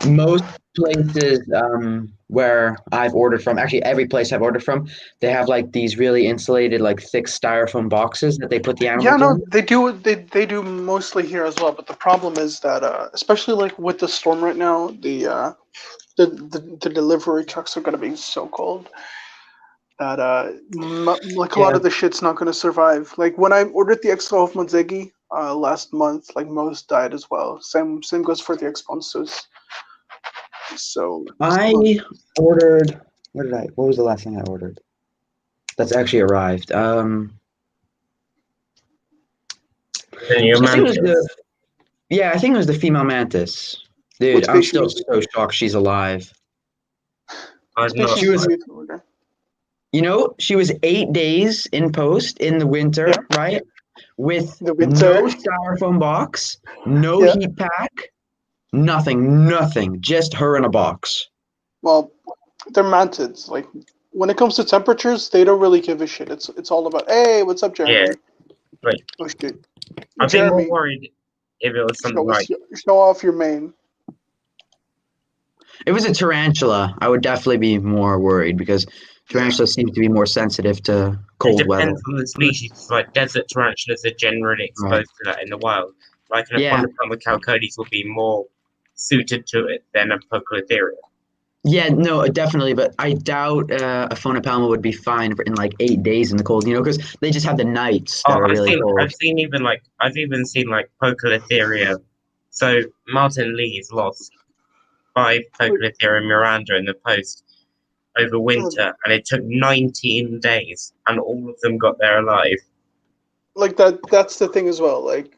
Most places where I've ordered from, actually every place I've ordered from, they have like these really insulated, like thick styrofoam boxes that they put the Yeah, animals no, in. they do. They do mostly here as well. But the problem is that, especially like with the storm right now, the delivery trucks are gonna be so cold that like a lot Yeah. of the shit's not gonna survive. Like when I ordered the extra of Monzegi last month, like most died as well. Same goes for the exponsus. So I ordered, what was the last thing I ordered? That's actually arrived. Then your I think it was mantis. yeah, I think it was the female mantis. what Dude, I'm still species? so shocked she's alive. I've What not. She species was, did you order? she was 8 days in post in the winter, Yeah, right? With the no winter. styrofoam box, no Yeah. heat pack, nothing, just her in a box. Well, they're mantids. Like when it comes to temperatures, they don't really give a shit. It's all about, hey, what's up, Yeah, Jeremy? like Oh shit, I'd be more Jeremy, worried if it was something like show off your mane. If it was a tarantula, I would definitely be more worried because Yeah. tarantulas seem to be more sensitive to it cold weather. depends on the species. Like desert tarantulas are generally Right. exposed to that in the wild. Like an Yeah. Epondopelma chalcodes will be more suited to it than a Poecilotheria. Yeah, no, definitely, but I doubt a phonopalma would be fine in like 8 days in the cold, because they just have the nights that Oh, are really cold. I've even seen like Poecilotheria. So Martin Lee's lost 5 Poecilotheria Miranda in the post over winter, and it took 19 days, and all of them got there alive. Like that's the thing as well. Like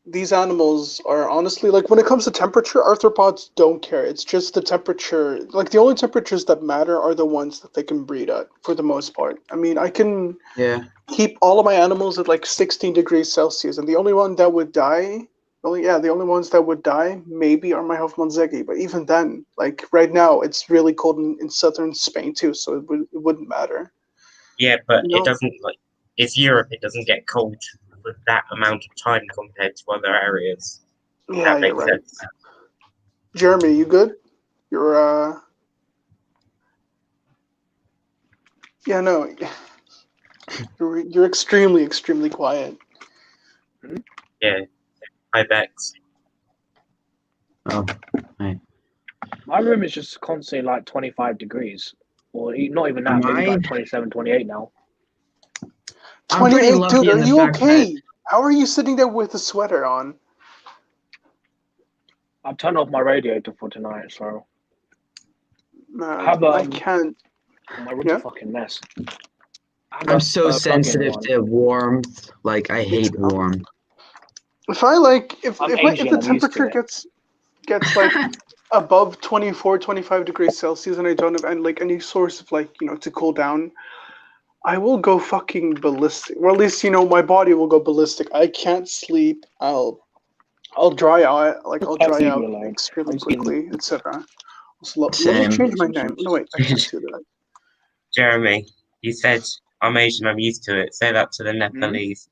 these animals are honestly, like when it comes to temperature, arthropods don't care. It's just the temperature. Like the only temperatures that matter are the ones that they can breed at for the most part. I mean, I can Yeah. keep all of my animals at like 16 degrees Celsius, and the only one that would die, the only ones that would die maybe are my Hofmannseggi. But even then, like right now, it's really cold in southern Spain too, so it wouldn't matter. Yeah, but You it know? doesn't like it's Europe. It doesn't get cold for that amount of time compared to other areas. Yeah, That you're makes right. sense. Jeremy, you good? You're yeah, no, you're extremely quiet. Yeah, ibex. Oh, right. My room is just constantly like 25 degrees. Or not even that, maybe My, like 27, 28 now. I'm pretty 28, dude, lucky in are the you fact that okay? How are you sitting there with a sweater on? I've turned off my radiator for tonight, so I Man, have I can't. my room's a Yeah. fucking mess. I have I'm so plug-in sensitive one. to warmth. Like, I Me hate too. warmth. If I like, if I'm if Asian, the I'm used to temperature it. gets like above 24, 25 degrees Celsius, and I don't have any source of like to cool down, I will go fucking ballistic. Or at least my body will go ballistic. I can't sleep. I'll dry out. Like I'll Let's dry leave me out alone. extremely I'm just eating quickly, etc. Let me Same. change my name. No wait, I can't do that. Jeremy, you said I'm Asian. I'm used to it. Say that to the Hmm? Nepalese.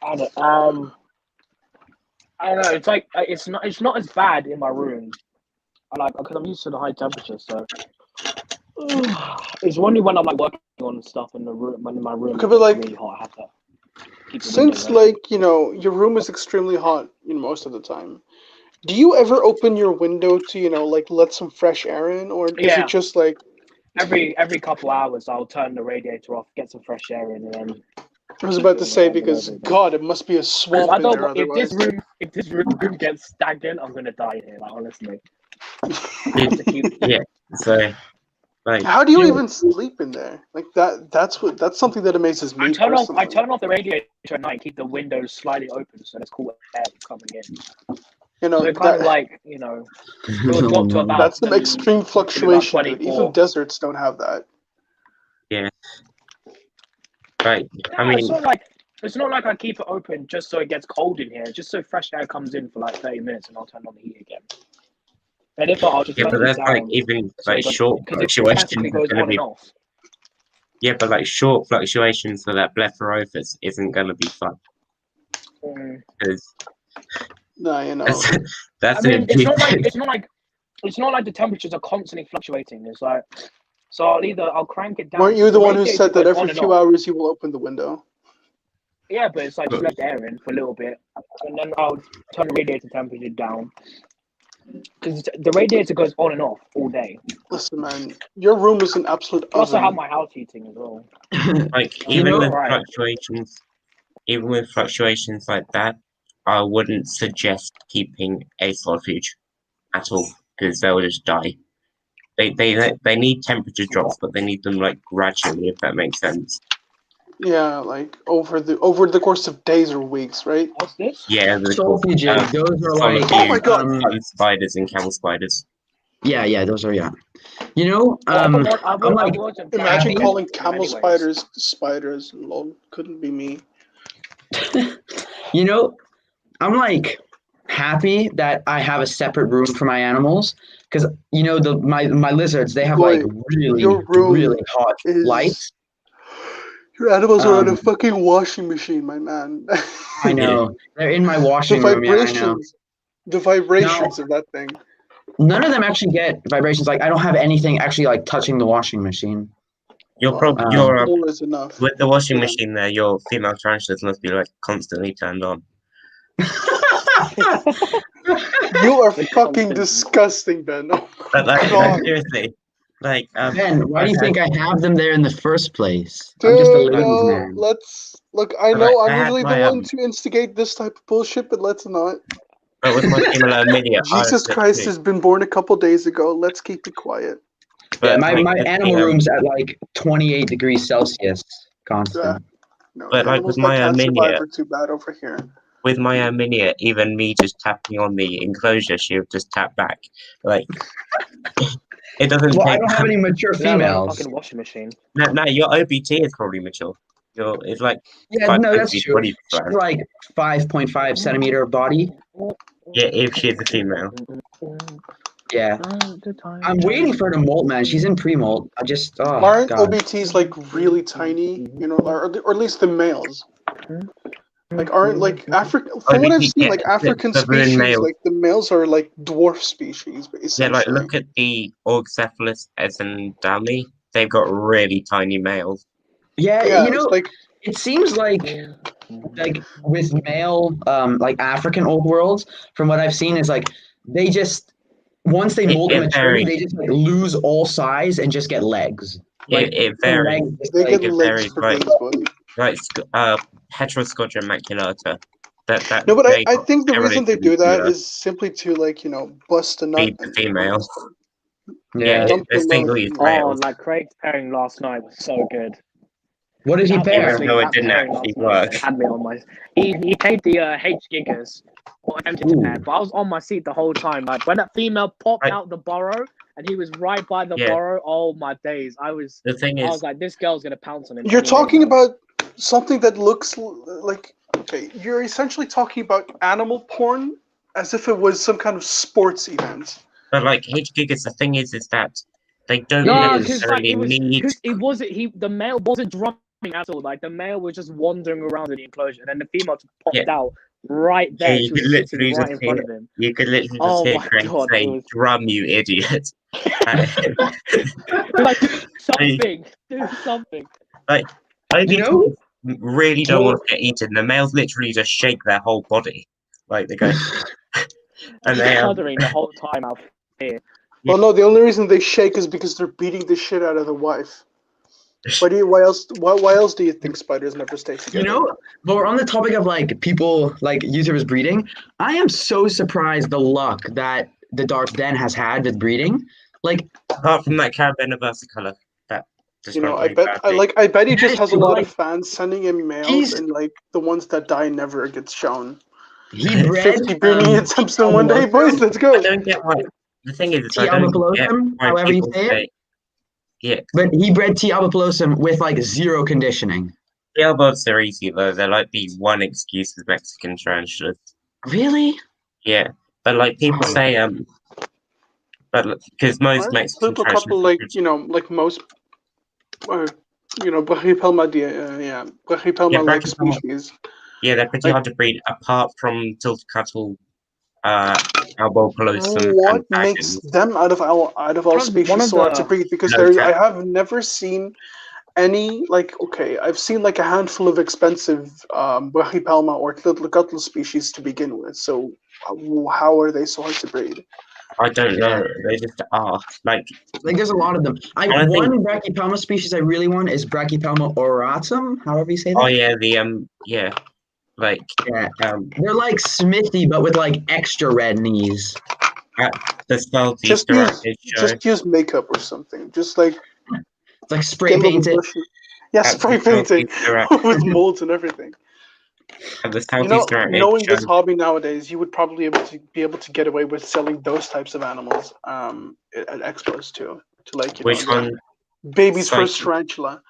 I don't, I don't know. It's like it's not as bad in my room. I like because I'm used to the high temperature, so it's only when I'm like working on stuff in the room when my room Okay, it but gets like really hot. I have to keep the windows since open. like your room is extremely hot, most of the time. Do you ever open your window to like let some fresh air in, or is it Yeah, just like? every couple hours I'll turn the radiator off, get some fresh air in, and then I was keep about to doing it say over and because over again. God, it must be a Because I swamp in don't there want otherwise. if this room gets stagnant, I'm gonna die here. Like honestly, I Did, have to keep. yeah. So like How do you you even sleep in there? Like that? That's something that amazes I me turn off I personally. turn off the radiator at night, keep the windows slightly open so there's cool air coming in. So it kind of That like it would Oh drop to no. that's some extreme maybe about fluctuation, dude. Even 24. deserts don't have that. yeah. Right. I No, mean, it's not like I keep it open just so it gets cold in here, just so fresh air comes in for like 30 minutes and I'll turn on the heat again. And if not, I'll just yeah, turn but the heat that's like down even so like it goes short because it fluctuations statically are goes going to on and be off. Yeah, but like short fluctuations for that Blepharophis isn't going to be fun. Because Nah, you know. that's I mean, an impedance. it's not like the temperatures are constantly fluctuating. It's like, so I'll crank it down. Weren't you the one who radiator said that goes every on and few off. hours you will open the window? Yeah, but it's like just let the air in for a little bit, and then I'll turn the radiator temperature down. Because the radiator goes on and off all day. Listen, man, your room is an absolute I also oven. have my house heating as well. Like You even know- with Right. fluctuations like that, I wouldn't suggest keeping a centrifuge at all because they'll just die. They need temperature drops, but they need them like gradually, if that makes sense. Yeah, like over the course of days or weeks, right? What's this? Yeah, Centrifuges, those are like, Oh my God. spiders and camel spiders. yeah, those are, yeah. You know, I I'm like, wasn't Imagine happy. calling them camel anyways. spiders. Lol, couldn't be me. You know, I'm like happy that I have a separate room for my animals because you know my lizards, they have Boy, like really your room really hot is- lights. Your animals are on a Um, fucking washing machine, my man. I know they're in my the washing room. Yeah, I know. vibrations of that thing. None of them actually get vibrations. Like I don't have anything actually like touching the washing machine. You're probably More is enough. with the washing Yeah. machine there. Your female tarantulas must be like constantly turned on. You are fucking disgusting, Ben. Oh my But like God. seriously, like Ben, why do you think I have them there in the first place? Dude, I'm just a ladies' no, man. let's look. I But, know like, I I'm had usually my, the one to instigate this type of bullshit, but let's not. but with my female Amelia, Jesus Christ has been born a couple days ago. Let's keep it quiet. Yeah, my animal room's at like 28 degrees Celsius constant. No, But, like, animals with my that can't Armenia- survive are too bad over here. with my Amelia, even me just tapping on the enclosure, she would just tap back. Like it doesn't Well, I take. don't have any mature Let alone a females. fucking washing machine. No, your OBT is probably mature. It's like Yeah, five no, times that's the true. 20 She's grand. like 5.5 centimeter body. Yeah, if she is a female. Yeah. I'm waiting for her to molt, man. She's in pre-molt. Aren't God. OBTs like really tiny? You know, or at least the males. Like aren't like African? From what I've OBT, seen, yeah, like African the balloon species, males. like the males are like dwarf species, Yeah, essentially. like look at the Orgcephalus esendami. They've got really tiny males. Yeah, Yeah, you know, it's like it seems like with male like African old worlds, from what I've seen, is like they just once they molt It maturity, varies. they just like lose all size and just get legs. Like It the varies. legs just, they like, get it legs varies, for like- days, boy. Like Heteroscodra maculata. That No, but they I think the reason they do that relatively is simply to like bust a nut. feed the females. Yeah. Dump They're the single load. use Oh, males. like Craig's pairing last night was so good. What did he That pair? honestly, No, it that didn't pairing actually last night work. Had me on my. He paid the H giggers or attempted to pair, Ooh. but I was on my seat the whole time. Like when that female popped Right. out the burrow and he was right by the Yeah. burrow. Oh my days! I was The thing I is, was like, this girl's gonna pounce on him. You're any talking minute now. about something that looks like okay. You're essentially talking about animal porn as if it was some kind of sports event. but like H gigas, the thing is that they don't No, necessarily need. The male wasn't drumming at all. Like the male was just wandering around in the enclosure, and then the female just popped Yeah. out right there. Yeah, you She could was sitting literally right just in front hear- of him. You could literally just Oh hear my Craig God, say, it was- "Drum, you idiot!" Like do something, do something. You know? Really don't want to get eaten. The males literally just shake their whole body, like they go, and they Shuddering the whole time out here. Well, no, the only reason they shake is because they're beating the shit out of the wife. Why else do you think spiders never stay together? You know, but we're on the topic of like people like YouTubers breeding. I am so surprised the luck that the Dark Den has had with breeding. Like, apart from that Carabiner versicolor, that just You know, went I very bet badly. I bet he just Yeah, has a lot like, of fans sending him mails, he's- and like the ones that die never gets shown. he bred 50 breeding attempts in one day, boys. Let's I go. don't get why. The thing is, T. I don't get albopilosum, why however you people say it. say. Yeah, But he bred T. albopilosum with like zero conditioning. the elbows are easy though. They're like the one excuse with Mexican tarantulas. Really? Yeah, but like people say, but because most Aren't Mexican a couple tarantulas, like you know like most Brachypelma, Brachypelma like Brachypelma. species. Yeah, they're pretty Like- hard to breed, apart from tiltcuttle, albopilosum, What and makes dragons. them out of all species one of so hard to the- breed? Because No, I have never seen any I've seen like a handful of expensive Brachypelma or tiltcuttle species to begin with. So how are they so hard to breed? I don't know. They just are. Like, there's a lot of them. I think- One Brachypelma species I really want is Brachypelma auratum, however you say that. oh yeah, like Yeah. They're like Smithy, but with like extra red knees. the Southeast Just Arctic show. use makeup or something. Just like It's like spray get little painted. bushes. Yeah, At spray the painting Southeast Arctic- with molds and everything. at the You know, Southeast Arctic knowing show. this hobby nowadays, you would probably be able to get away with selling those types of animals at expos too. To like Which one? baby's Psyche. first tarantula.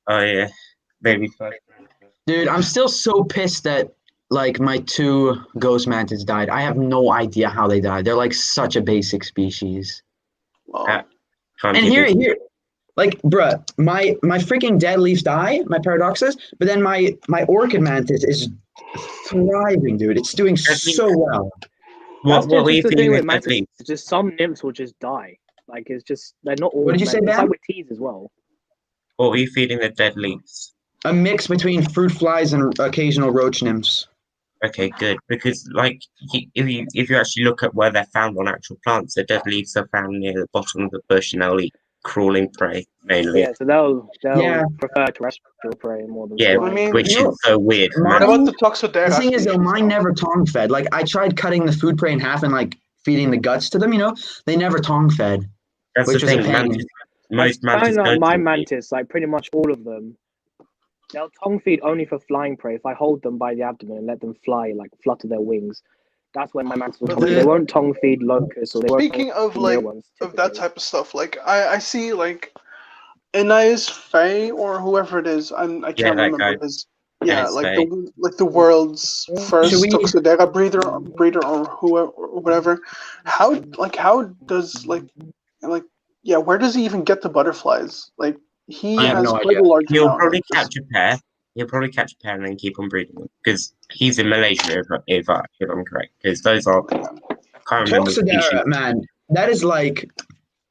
Oh yeah, maybe. Dude, I'm still so pissed that like my 2 ghost mantids died. I have no idea how they died. They're like such a basic species. Well, Can't And give here, like, bruh, my freaking dead leaves die, my paradoxus, but then my orchid mantis is thriving, dude. It's doing so well. What were you the thing feeling with with mantis. leaves? It's just some nymphs will just die. Like it's just they're not all. What did you say, It's Ben? like with teas as well. What were you feeding the dead leaves? A mix between fruit flies and occasional roach nymphs. Okay, good. Because like if you actually look at where they're found on actual plants, the dead leaves are found near the bottom of the bush, and they'll eat crawling prey mainly. Yeah, so they'll Yeah. prefer terrestrial prey more than Yeah, flying. I mean, which You know, is so weird. mine- what Man. about the Toxodera? The thing is, though, species, mine never tongue fed. Like, I tried cutting the food prey in half and like feeding the guts to them. They never tongue fed. That's which the was a thing. pain. Mantis, most I mantis find out don't my eat. mantis, like pretty much all of them, they'll tongue feed only for flying prey. If I hold them by the abdomen and let them fly, like flutter their wings, that's when my mantis will But tongue feed. the- They won't tongue feed locusts or they won't Speaking of tongue real like ones, of that typically. type of stuff, like I see like Inez Faye or whoever it is. I Yeah, can't that remember guy. his. Yeah, Inez like Faye. the world's first Should we- Toxodera breeder or whoever or whatever. How does yeah, where does he even get the butterflies? Like he I have has no quite idea. a large He'll amount. probably Like, catch a pair. He'll probably catch a pair and then keep on breeding them because he's in Malaysia, if I'm correct. Because those are, I can't remember the species. Toxodera, man, that is like,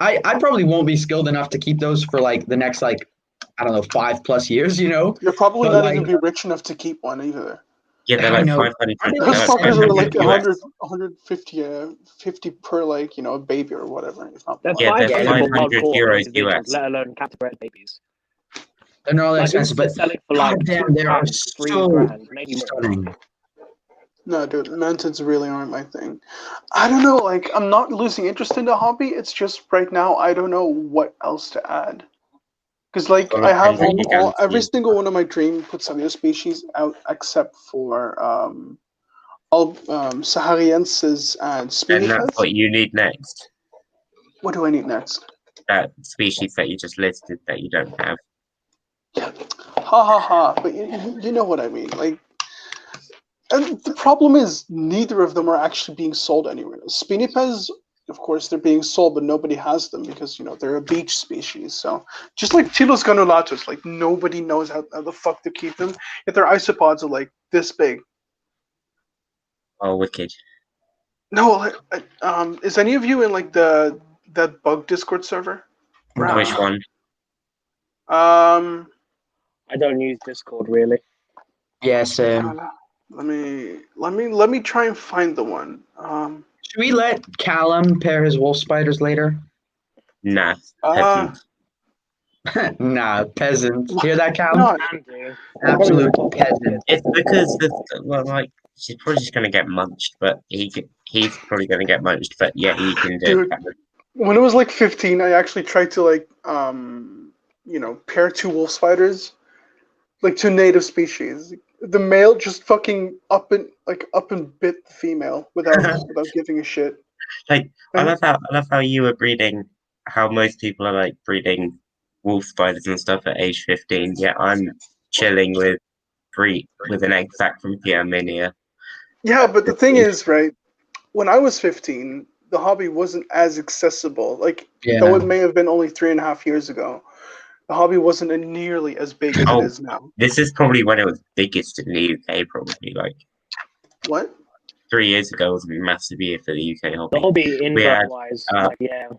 I probably won't be skilled enough to keep those for like the next like, I don't know, 5+ years. You're probably But, not like- even be rich enough to keep one either. Yeah, they're I like know. 500. Are they they're Those like fuckers are like 500 US. 50 per like a baby or whatever. If not They're more. Yeah, they're $5 for 500 wild caught euros individuals, US. let alone captive bred babies. They're not that Like expensive, they're but selling for like goddamn, they are £2, so $3, maybe more. stunning. No, dude, mantids really aren't my thing. I don't know, like, I'm not losing interest in the hobby. It's just right now, I don't know what else to add. Because, like, Well, I have depends on your every guarantee. single one of my dream Potsdam species out except for all Sahariensis and And Spinifex. that's what you need next. What do I need next? That species that you just listed that you don't have. Ha ha ha! But you know what I mean, like. And the problem is, neither of them are actually being sold anywhere. Spinipes, of course, they're being sold, but nobody has them because, they're a beach species. So, just like Tilos granulatus, like, nobody knows how the fuck to keep them. Yet their isopods are, like, this big. Oh, wicked. No, is any of you in, like, that bug Discord server? No. Which one? I don't use Discord really. Yes. Let me try and find the one. Should we let Callum pair his wolf spiders later? Nah. Uh, peasant. Nah, peasant. Hear that, Callum? no, Can do. Absolute peasant. It's because she's probably just gonna get munched, but he's probably gonna get munched. But yeah, he can do Dude. it. when I was like 15, I actually tried to like pair 2 wolf spiders, like 2 native species. The male just fucking up and bit the female without giving a shit. Like I love how you were breeding. How most people are like breeding wolf spiders and stuff at age 15. Yeah, I'm chilling with an egg sac from Pierre Minia. Yeah, but the thing is, right? When I was 15, the hobby wasn't as accessible. Like, Yeah. though it may have been only 3.5 years ago, the hobby wasn't nearly as big as it is now. This is probably when it was biggest in the UK, probably like What? 3 years ago was a massive year for the UK hobby. The hobby We had, invert-wise,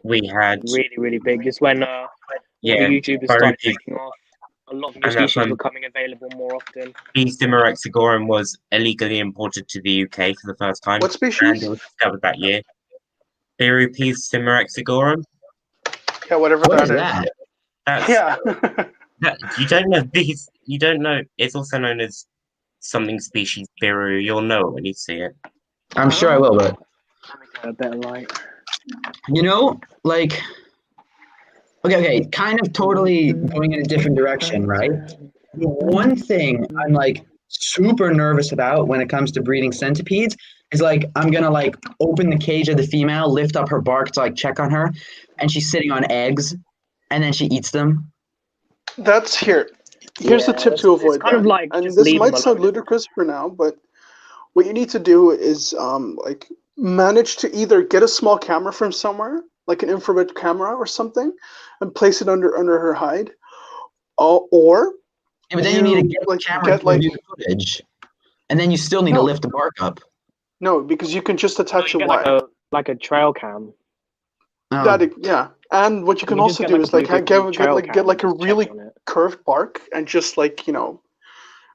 we had really, really big. Just when all the yeah, YouTubers started taking off, a lot of new And that's species when- were coming available more often. Beestimmer exigorum was illegally imported to the UK for the first time, What and species? it was discovered that year. Beestimmer exigorum. Yeah, whatever What is that is. that? That's, Yeah. you don't know these. You don't know. It's also known as something species Biru. You'll know it when you see it. I'm sure I will, but Let me get a better light. you know, like, okay, kind of totally going in a different direction, right? The one thing I'm like super nervous about when it comes to breeding centipedes is like I'm gonna like open the cage of the female, lift up her bark to like check on her, and she's sitting on eggs, and then she eats them. That's here. Here's the Yeah, tip to it's avoid kind that. of like And just this leave might them sound alone. ludicrous for now, but what you need to do is like manage to either get a small camera from somewhere, like an infrared camera or something, and place it under her hide, or Yeah, but then you need to get the like camera get to like review the footage, and then you still need to No. lift the bark up. no, because you can just So attach you a get wire. like a trail cam. Oh. Yeah, and what you can You just also get, do like, is a like Bluetooth trail cam get like a and just check really on it. curved bark and just like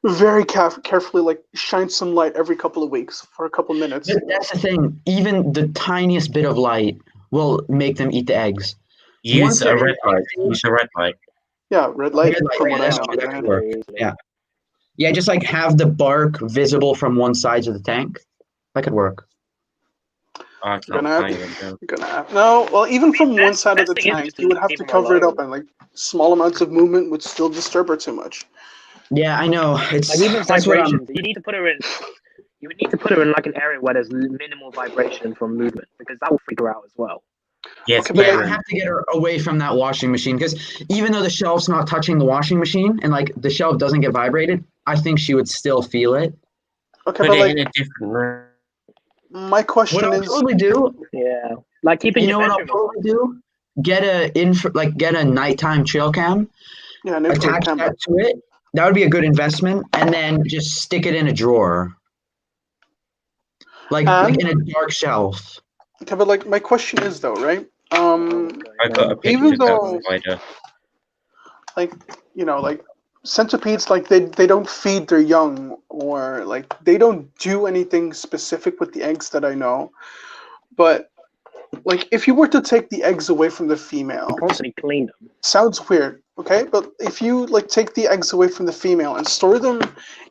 very carefully like shine some light every couple of weeks for a couple minutes. But that's the thing. Even the tiniest bit of light will make them eat the eggs. Use Once a they're red in light. the Use a red light. Yeah, red light. Red light, From yeah, what I that's know. true, that could Yeah. work. Yeah. Yeah, just like have the bark visible from one side of the tank. That could work. I can't Gonna have- find them now. You're gonna have no. Well, even from one side of the best thing is tank, just you would have leave to them cover it alone. up, and like small amounts of movement would still disturb her too much. Yeah, I know. It's Like even that's what I'm. vibrations, you need to put her in. You would need to put her in like an area where there's minimal vibration from movement because that will freak her out as well. Yes, Okay, but Yeah, I Baron. have to get her away from that washing machine because even though the shelf's not touching the washing machine and like the shelf doesn't get vibrated, I think she would still feel it. Okay, Put but it like in a different room. my What question I'll is, probably do, Yeah, like keep in you your know what I'll bedroom. or probably do? Get a nighttime trail cam, yeah, an infrared attach camera. that to it. That would be a good investment, and then just stick it in a drawer, like in a dark shelf. Okay, but like my question is though, right? I got a picture Even of that though- spider. like like centipedes, like they don't feed their young, or like they don't do anything specific with the eggs that I know. But like if you were to take the eggs away from the female, You constantly clean them. sounds weird, okay? But if you like take the eggs away from the female and store them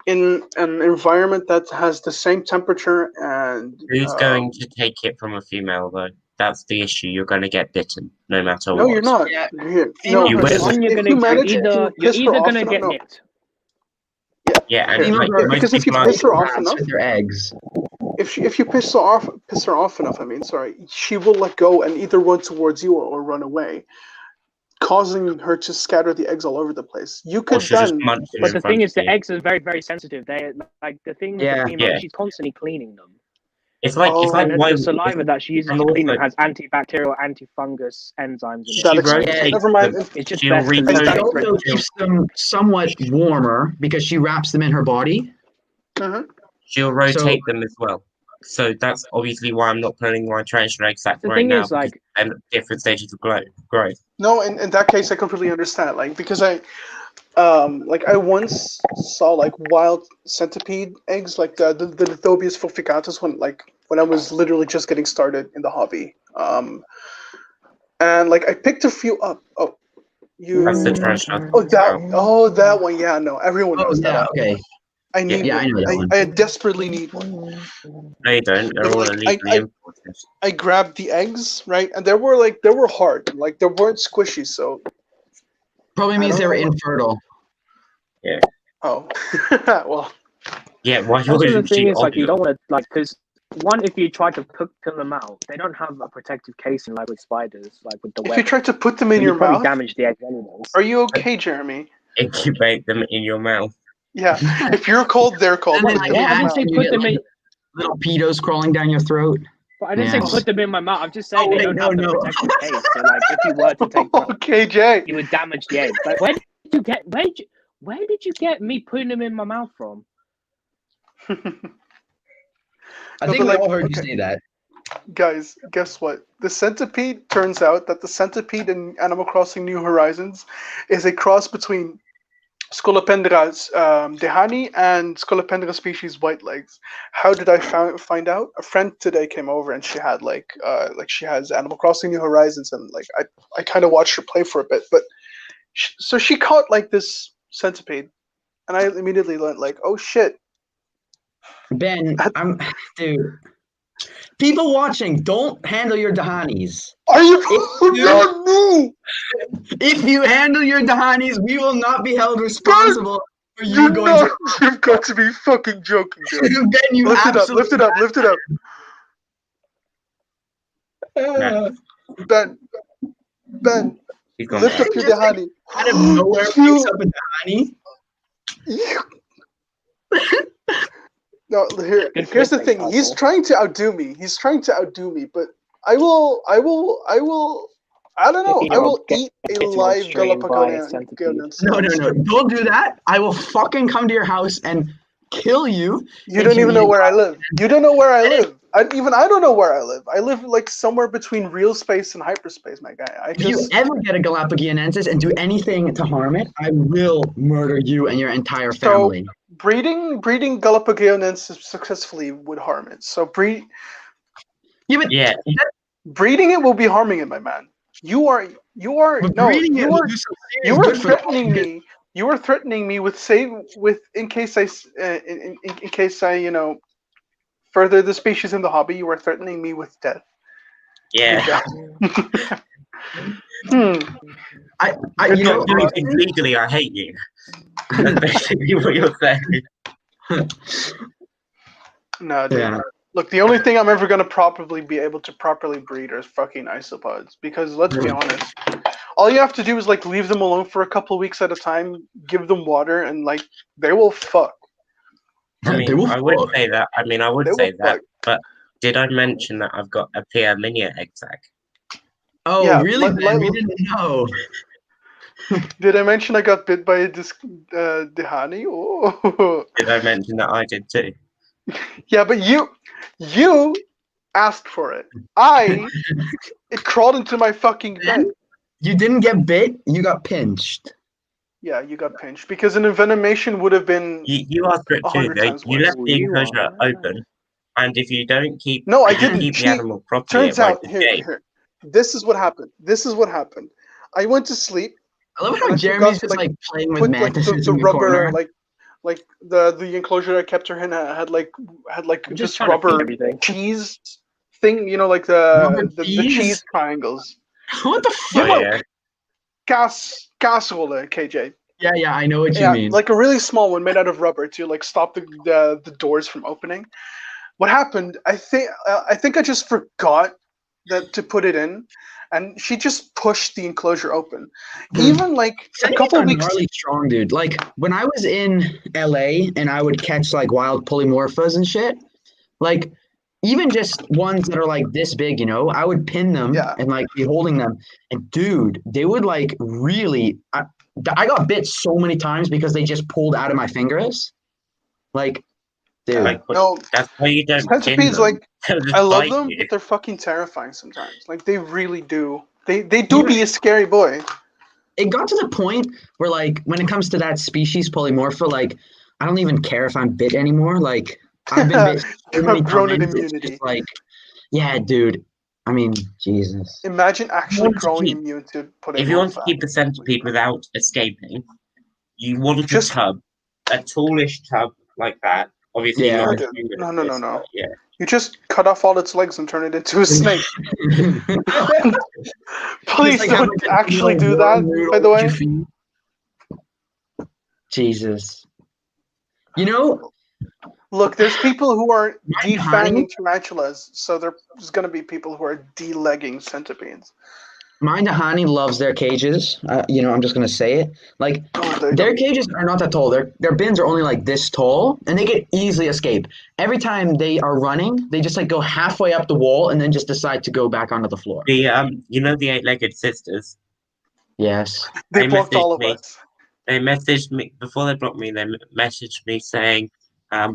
in an environment that has the same temperature and Who's going to take it from a female though? That's the issue. You're going to get bitten, no matter no, what. you're not. Yeah. Here. Female No, You because will. One, you're if gonna you manage you're to either piss her off gonna enough, get no. nipped. Yeah, and Here, like Remember, most because if you people piss her off rats enough, with their eggs. if you piss her off enough, I mean, sorry, she will let go and either run towards you or run away, causing her to scatter the eggs all over the place. You or could she'll just then, munch them But in the front thing is, of the you. eggs are very, very sensitive. They like the thing with Yeah. the female. Yeah. She's constantly cleaning them. It's like Oh, like And why the saliva that she uses and to clean them also- has antibacterial, antifungus enzymes in it. that She explains it. rotates Never mind. them. It's just She'll best to leave rotate It them. Exactly. also keeps them somewhat warmer because she wraps them in her body. Mhm. She'll rotate them as well. So that's obviously why I'm not putting my tarantula eggs sac The right thing now. is, like, because they're at different stages of growth. No, in that case, I completely understand. Like because I once saw like wild centipede eggs, like the Lithobius fulvicatus, when I was literally just getting started in the hobby. And like I picked a few up. Oh, you. That's the tarantula. That one. Yeah, no, everyone Oh knows that yeah, one. okay. I need Yeah, one. I know that one. I desperately need one. No, you don't. They're all Like, illegally I- imported. I grabbed the eggs, right, and they were hard, like they weren't squishy. So Probably I means don't they were know what- infertile. oh, well, Yeah, why Also, the wouldn't thing she? is, like, you don't want to like because one, if you try to peel them out, they don't have a protective casing like with spiders, like with the if web. you try to put them in So your you probably mouth, damage the eggs anyways. are you okay, Jeremy? incubate them in your mouth. Yeah. If you're cold, they're cold. And then, Put like, them in Well, I your didn't mouth. say you put get, them like, in. little pedos crawling down your throat. But I didn't say put them in my mouth. I'm just saying Oh, they wait, don't have the no. protective case. So like, if you were to take them, Okay, Jay. you would damage the egg. But where did you get me putting them in my mouth from? I No, think but we like, all heard okay. you say that. Guys, guess what? The centipede, turns out that the centipede in Animal Crossing New Horizons is a cross between Scolopendras dehani and Scolopendra species whitelegs. How did I find out? A friend today came over and she had like she has Animal Crossing New Horizons, and like I kind of watched her play for a bit, but so she caught like this centipede, and I immediately learned like, oh shit. Ben, dude. People watching, don't handle your Dahanis. Are you? No. If you handle your Dahanis, we will not be held responsible for you going to. You've got to be fucking joking, dude. Ben, you Lift it up, absolutely lift it up, Ben, He's gone lift back. up your Dahani. out of nowhere picks up a Dahani. No, here's the thing. He's trying to outdo me. But I don't know. I will eat a live Galapagos. No. Don't do that. I will fucking come to your house and kill you. You don't even know where I live. You don't know where I live. I don't know where I live. I live like somewhere between real space and hyperspace, my guy. If you ever get a Galapagos and do anything to harm it, I will murder you and your entire family. So breeding Galapagos successfully would harm it. So breeding it will be harming it, my man. You are threatening me. You are threatening me in case I further the species in the hobby. You are threatening me with death. Yeah. Legally, I hate you. That's basically what you're saying. No, dude. Yeah. Look, the only thing I'm ever gonna be able to properly breed are fucking isopods. Because let's be honest, all you have to do is like leave them alone for a couple of weeks at a time, give them water, and like they will fuck. I would say that. But did I mention that I've got a Pierre Minier egg sac? Oh, yeah, really? We didn't know. Did I mention I got bit by a Dehani? Oh. Did I mention that I did too? Yeah, but you asked for it. It crawled into my fucking bed. You didn't get bit, you got pinched. Yeah, you got pinched because an envenomation would have been. You asked for it too. You left the enclosure open, and if you don't keep, I didn't keep the animal properly. Turns out, here. This is what happened. I went to sleep. I love how Jeremy's just like playing with mantises the in the rubber, corner. like the enclosure I kept her in had just rubber cheese thing, like the cheese triangles. What the fuck? Casserole, KJ. Yeah, I know what you mean. Like a really small one made out of rubber to like stop the doors from opening. What happened? I think I just forgot to put it in, and she just pushed the enclosure open. Even like a couple weeks. Gnarly strong, dude. Like when I was in LA and I would catch like wild polymorphas and shit, like even just ones that are like this big, I would pin them and like be holding them. And dude, they would like really. I got bit so many times because they just pulled out of my fingers. Like, dude. No, that's why you don't. Centipedes, like, I love them, but they're fucking terrifying sometimes. Like, they really do. They do be a scary boy. It got to the point where, like, when it comes to that species polymorpha, like, I don't even care if I'm bit anymore. Like, I've been bit so many grown in times. immunity. Like, yeah, dude. I mean, Jesus. Imagine actually growing immune to putting. If you want to keep the centipede without escaping, you want a tallish tub like that. Obviously, not no. Yeah. You just cut off all its legs and turn it into a snake. Please don't actually do that, by the way. Jesus. Look, there's people who are defanging tarantulas, so there's going to be people who are de-legging centipedes. My Dahani loves their cages. I'm just gonna say it. Like Oh, their cages are not that tall. Their bins are only like this tall, and they can easily escape. Every time they are running, they just like go halfway up the wall and then just decide to go back onto the floor. The 8-legged sisters. Yes. they They blocked all messaged of me. us. They messaged me before they blocked me. They messaged me saying, "I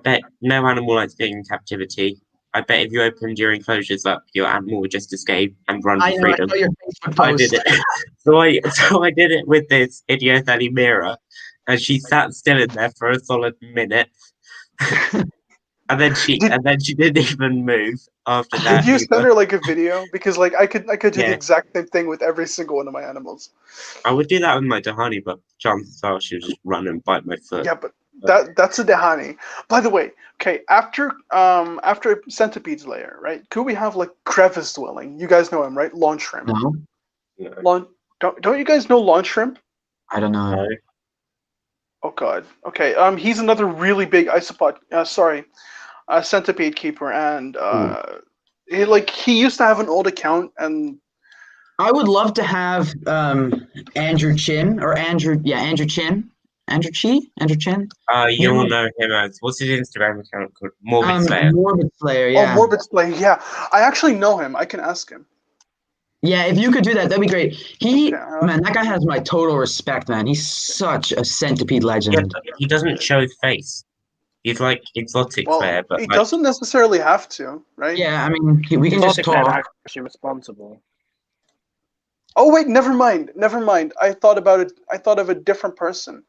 bet no animal likes being in captivity. I bet if you opened your enclosures up, your animal would just escape and run I for know. I freedom." saw your Facebook I did post. it. So I did it with this Idiothelly mirror, and she sat still in there for a solid minute, and then she Did didn't even move after Did that you send either. her like a video? Because like I could do the Yeah, exact same thing with every single one of my animals. I would do that with my Dahani, but chances are she would just run and bite my foot. Yeah, but But that's a Dahani. By the way, okay, after Centipede's lair, right? Could we have like crevice dwelling? You guys know him, right? Lawn shrimp. No, no, Lawn don't you guys know lawn shrimp? I don't know. no. Oh god. Okay. He's another really big isopod. Centipede keeper, and Ooh. he used to have an old account, and I would love to have Andrew Chin or Andrew Chin, Andrew Chin. You You'll know, know him as what's his Instagram account called? Morbid Slayer. Morbid Slayer. oh, Yeah, Morbid Play. Yeah, I actually know him. I can ask him. yeah. If you could do that, that'd be great. Okay. Man, that guy has my total respect, man. He's such a centipede Yeah, legend. but he doesn't show his face. He's like exotic Well, Slayer, but he like doesn't necessarily have to, right? Yeah, I mean, we can just Exotic Slayer talk. actually responsible. Oh wait, never mind. Never mind. I thought about it. I thought of a different person.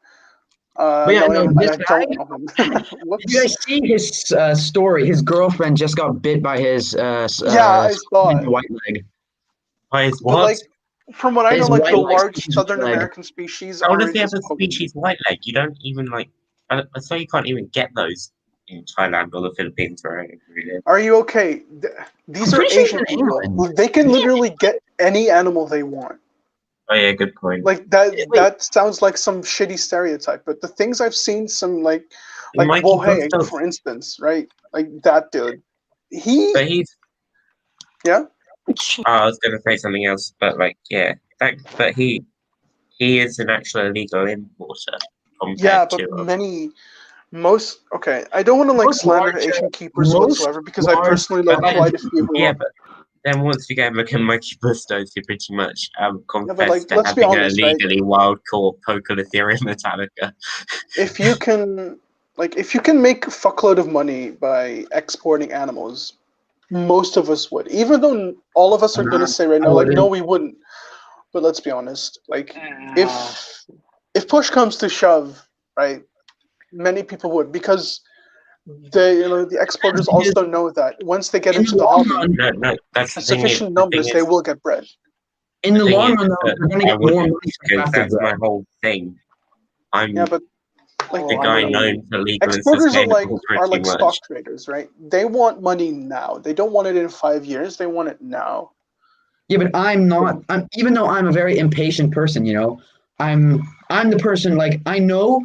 But yeah, No, no, never mind. this I guy. don't know him. Did you Whoops. guys see his story? His girlfriend just got bit by his Yeah, I saw it. white leg. by his But what? like, from what I know, His like the white leg large species Southern leg. American species How does aren't he have as a potent. species white leg? You don't even like. I saw you can't even get those in Thailand or the Philippines or anywhere. Are you okay? These I'm are pretty sure he's Asian in people. England. They can literally get any animal they want. Oh yeah, good point. Like that. Wait, That sounds like some shitty stereotype. But the things I've seen, some like Mikey Wohei, Bustos, for instance, right? Like that dude. He, but he's. yeah. Oh, I was gonna say something else, but like yeah, but he is an actual illegal importer Yeah, compared but to. most, okay, I don't want to like most slander large, Asian keepers most whatsoever because I large. personally love But quite a few who yeah, are. but then once you get like a Mikey Bustos, you pretty much Yeah, but confess like, to let's be having a honest, right? legally wild caught Pocolitherium Metallica. If you can, if you can make a fuckload of money by exporting animals, most of us would. Even though all of us are gonna say right I now, like, no, wouldn't. we wouldn't. But let's be honest, like, Ah, if push comes to shove, right, many people would because the exporters Because also know that once they get in into the the long hobby, run, No, that's in the thing. sufficient numbers, they will get bred. in The the thing long is run, though, that you're gonna I get more wouldn't money from because captive that's my bred. whole thing. Yeah, I'm but like the oh, I guy mean, known for legal and exporters are sustainable pretty like stock much. traders, right? They want money now. They don't want it in 5 years. They want it now. Yeah, but I'm not. Even though I'm a very impatient person, I'm the person like I know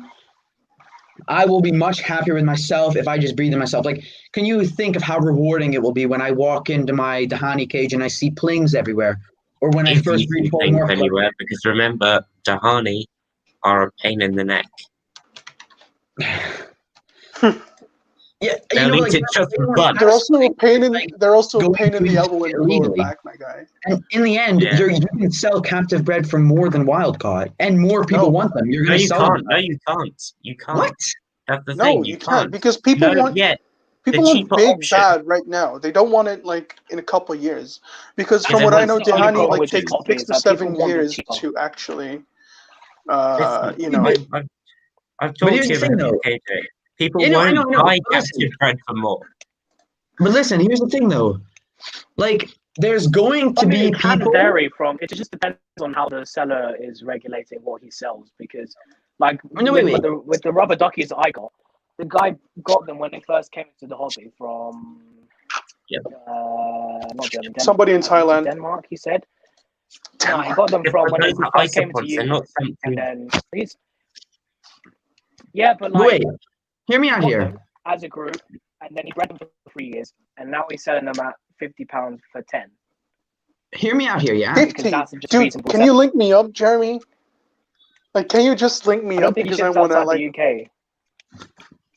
I will be much happier with myself if I just breathe in myself. Like, can you think of how rewarding it will be when I walk into my Dahani cage and I see plings everywhere, or when I If you first breed see full things morph? Like, anywhere, because remember, Dahani are a pain in the neck. yeah, They'll eat like it just they weren't but They're also a pain in like they're also a going pain to in the elbow Egypt and the lower illegally. back, my guy. And in the end, yeah. you can sell captive bred for more than wild caught, and more people No, want them. You're No, going to you sell them. can't. No, you can't. You What? can't. That's the no, thing. you You can't can't. because No, yeah, the people want cheaper big option. bad right now. They don't want it like in a couple of years. Because Yeah, from then what I once know, the the only cheaper Dehani problem like with this takes option. hobby 6 is to that people 7 want the years cheaper. to actually Listen, you know. I've But talked here's to the you thing, about this, though. KJ. People I won't know. buy But listen, captive bred for more. here's the thing, though. Like, there's going I to mean, be it can people. vary from. It just depends on how the seller is regulating what he sells. Because, like, No, wait. with the rubber duckies that I got, the guy got them when they first came into the hobby from Yep. not Germany, Somebody in Denmark. Thailand. Denmark, he said. No, he got them Yeah, from but when they those are first came into isopods. They're uni, not and something. then he's but But like wait, hear me he out got here. them as a group, and then he bred them for 3 years, and now he's selling them at £50 for 10. hear me out here, yeah? 50. that's just Dude, reasonable can you link me up, Jeremy? Like, can you just link I me don't up think because it I ships want to, outside like, the UK.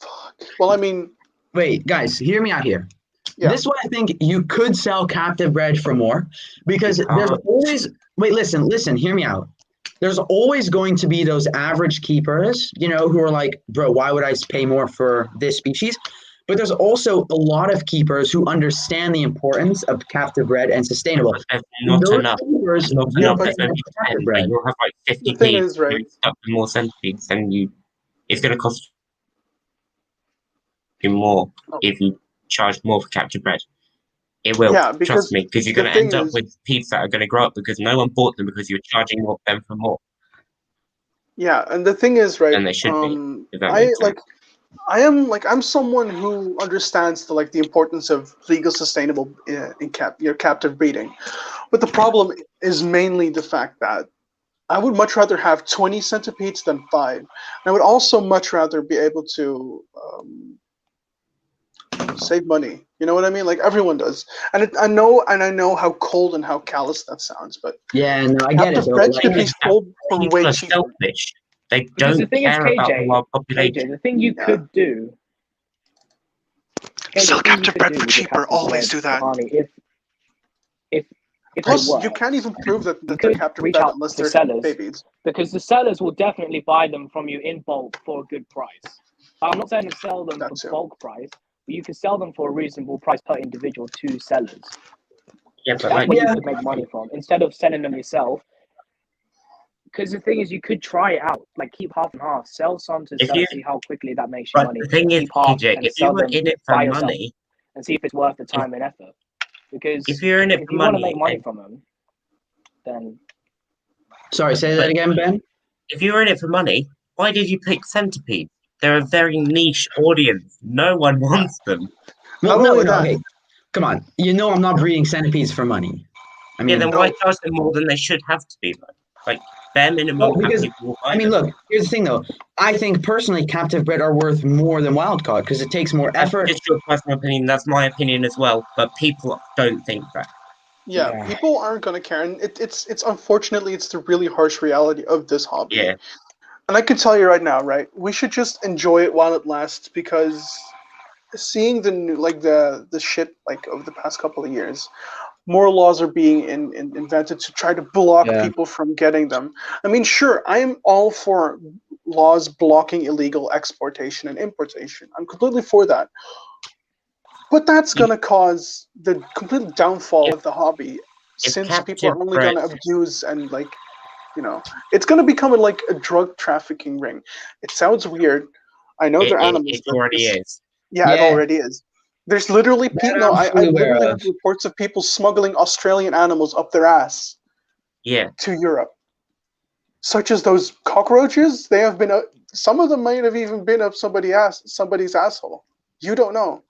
fuck. Well, I mean, Wait, guys, hear me out here. yeah. This is what I think you could sell captive bred for more because You there's can't. always wait, listen, hear me out. There's always going to be those average keepers, who are like, bro, why would I pay more for this species? But there's also a lot of keepers who understand the importance of captive bred and sustainable. But there's And not those enough. keepers There's not will enough. but- There's pay only for captive 10, bred. but you'll have like 50 The thing keys. is, right? You're stuck with more centipedes, and it's going to cost you more if you charge more for captive bred. It will, Yeah, trust because me, because you're the going to end thing up is- with peeps that are going to grow up because no one bought them because you were charging more them for more Yeah, and the thing is, right? than they should be. If that makes sense. I'm someone who understands the importance of legal, sustainable captive breeding, but the problem is mainly the fact that I would much rather have 20 centipedes than 5. And I would also much rather be able to save money. You know what I mean? Like everyone does. And I know how cold and how callous that sounds, but Yeah, no, I get it. captive Though. bred Like, should be sold for People way are cheaper. selfish. They Because the don't thing is, care about the wild population. KJ, the thing you Yeah. could do. KJ, Sell the thing you captive could bred do for with your cheaper. captive Always bred do that. for honey, if it Plus, you works, can't even prove that you they're could captive reach bred out unless to they're sellers. babies. because the sellers will definitely buy them from you in bulk for a good price. I'm not saying to sell them That's for it. bulk price, but you can sell them for a reasonable price per individual to sellers. Yeah, but That's like, what Yeah. you could make money from instead of selling them yourself. Because the thing is, you could try it out, like keep half and half, sell some to If sell, you- see how quickly that makes you but money. the thing is, keep half PJ, and if you sell were them in it for by yourself money, and see if it's worth the time and effort. Because if you're in it if for you want to money, make money from them, then sorry, say that again, Ben. if you were in it for money, why did you pick centipedes? They're a very niche audience. No one wants them. Well, Not no, only no, that- okay. Come on. I'm not breeding centipedes for money. I Yeah, mean, then No. why charge them more than they should have to be? Like bare minimum, Well, and because- people will buy I mean, them. look, here's the thing though. I think personally captive bred are worth more than wild caught because it takes more That's effort. just your personal opinion. That's my opinion as well. But people don't think that. Yeah, Yeah. people aren't gonna care, and it's unfortunately it's the really harsh reality of this hobby. Yeah. And I can tell you right now, right? We should just enjoy it while it lasts because seeing the new, the shit over the past couple of years, more laws are being invented to try to block Yeah. people from getting them. I mean, sure, I am all for laws blocking illegal exportation and importation. I'm completely for that. But that's going to cause the complete downfall of the hobby since people are captive only going to bred- abuse and it's going to become like a drug trafficking ring. It sounds weird. I know they're animals. It but already this- is. Yeah, it Yeah. already is. There's literally people. No, I fully aware literally of. have reports of people smuggling Australian animals up their ass Yeah. to Europe, such as those cockroaches. They have been. Some of them might have even been up somebody's asshole. You don't know.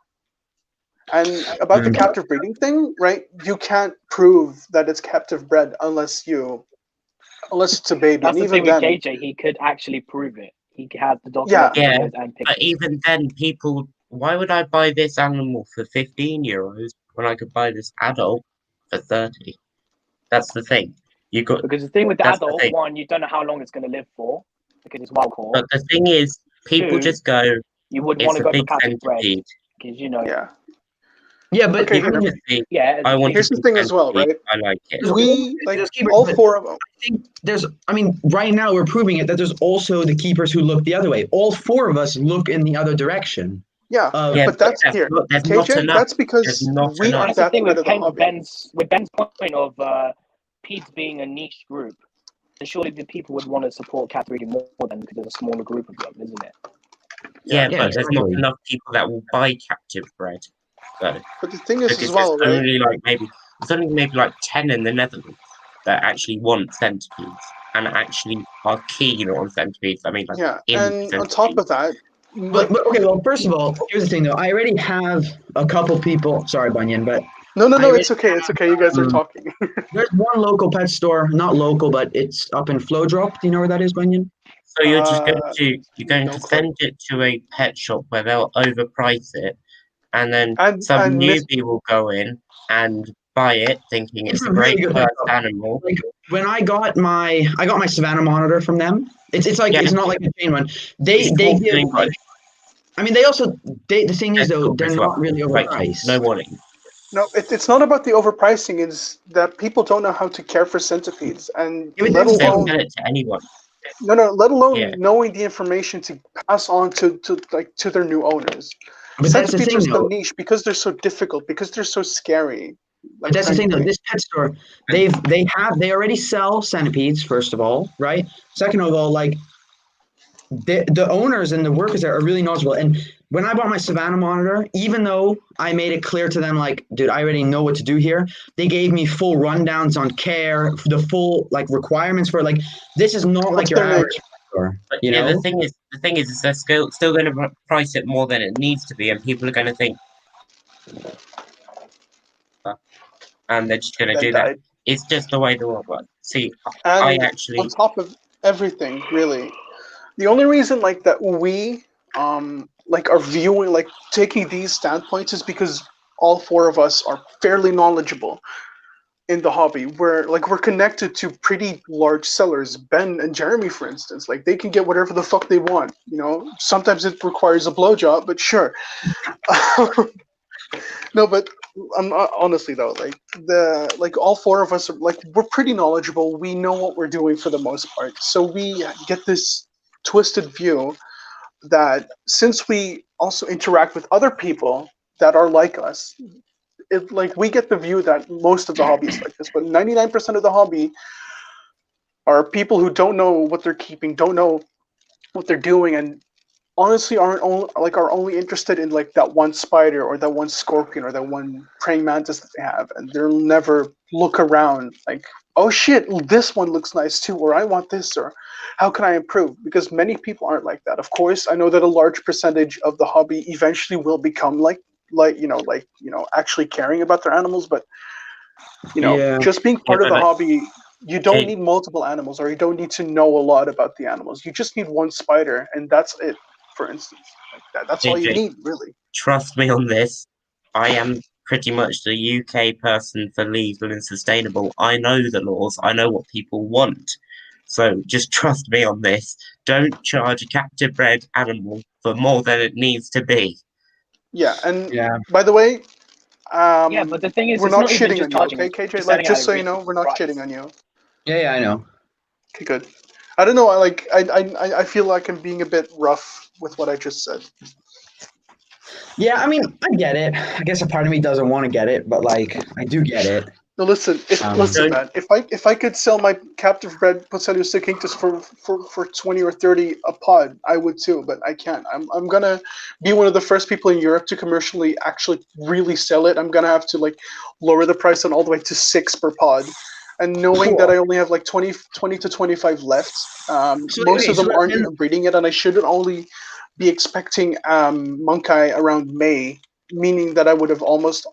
And about the captive breeding thing, right? You can't prove that it's captive bred unless it's a baby, that's and the even thing with then, KJ. He could actually prove it. He has the document Yeah. photos and pictures. But even then, people, why would I buy this animal for €15 when I could buy this adult for 30? That's the thing. You got, Because the thing with the That's the adult thing. one, you don't know how long it's going to live for because it's wild caught. but the thing is, people Two, just go, You would want it's to a go for big captive bred centipede. because yeah. Yeah, but Okay, You here. want to see, yeah. I want Here's to the see thing as well, centipede. right? I like it. We Just keep it- all but- four of them. right now we're proving it that there's also the keepers who look the other way. All four of us look in the other direction. Yeah, Yeah, but that's there's here. not- there's not KJ, enough. that's because There's not we enough. aren't That's the that thing part with of the hobby. Ben's point of Pete's being a niche group. And surely the people would want to support cat breeding more than because there's a smaller group of them, isn't it? Yeah, Yeah, but there's not exactly. enough people that will buy captive bred. So, But the thing is because as well, there's right? only maybe like 10 in the Netherlands that actually want centipedes and actually are keen on centipedes. I mean, like, Yeah, in and on top of that, But okay, well, first of all, here's the thing though. I already have a couple people. Sorry, Bunyan, but no, I it's okay. It's okay. You guys are talking. there's one local pet store, not local, but it's up in Flowdrop. Do you know where that is, Bunyan? So you're just going Uh, to no clue. send it to a pet shop where they'll overprice it, and then And some Miss- newbie will go in and buy it thinking it's a really great good first pet. animal. Like when I got my Savannah monitor from them. It's like Yeah. it's not like a chain one. They It's give talking like, I mean, the thing is though, they're as well. not really Like, overpriced. no warning. No, it's not about the overpricing. It's that people don't know how to care for centipedes, and Yeah, but let that's the They'll alone sell it to anyone. let alone Yeah. knowing the information to pass on to their new owners. But that's the Centipedes thing, are still though. niche because they're so difficult, because they're so scary. But that's the thing, though. frankly. This pet store, they already sell centipedes. First of all, right? Second of all, like the owners and the workers there are really knowledgeable. And when I bought my Savannah monitor, even though I made it clear to them, like, dude, I already know what to do here, they gave me full rundowns on care, the full like requirements for like this is not What's like your their name? average pet store. But You yeah, know? the thing is they're still going to price it more than it needs to be, and people are going to think, and they're just going to That do that. died. It's just the way the world works. See, And I on actually, top of everything, really, the only reason like that we like are viewing like taking these standpoints is because all four of us are fairly knowledgeable in the hobby. We're connected to pretty large sellers. Ben and Jeremy, for instance, like they can get whatever the fuck they want. You know, sometimes it requires a blowjob, but sure. No, but honestly though, like all four of us are like we're pretty knowledgeable. We know what we're doing for the most part, so we get this twisted view that since we also interact with other people that are like us, it like we get the view that most of the hobby is like this, but 99% of the hobby are people who don't know what they're keeping, don't know what they're doing, and honestly are only interested in like that one spider or that one scorpion or that one praying mantis that they have, and they'll never look around like, oh shit, this one looks nice too, or I want this, or how can I improve? Because many people aren't like that. Of course, I know that a large percentage of the hobby eventually will become actually caring about their animals, but Yeah. just being part of the but hobby, you don't it, need multiple animals, or you don't need to know a lot about the animals. You just need one spider, and that's it. For instance, like that's all you AJ, need, really. trust me on this. I am pretty much the UK person for legal and sustainable. I know the laws. I know what people want. So just trust me on this. Don't charge a captive bred animal for more than it needs to be. Yeah, and Yeah. by the way, Yeah, but the thing is, we're it's not not even shitting just on you, charging okay, it, KJ? just Like, selling it just at so a you know, reasonable we're not price. shitting on you. Yeah, I know. Okay, good. I don't know. I feel like I'm being a bit rough with what I just said. Yeah, I mean, I get it. I guess a part of me doesn't want to get it, but like I do get it. No, listen, listen, Don't- man. If I could sell my captive bred Pocellius cinctus for 20 or 30 a pod, I would too, but I can't. I'm gonna be one of the first people in Europe to commercially actually really sell it. I'm gonna have to like lower the price on all the way to 6 per pod. And knowing that I only have like 20 to 25 left, So most okay, of them so aren't then even breeding it, and I shouldn't only be expecting Monkai around May, meaning that I would have almost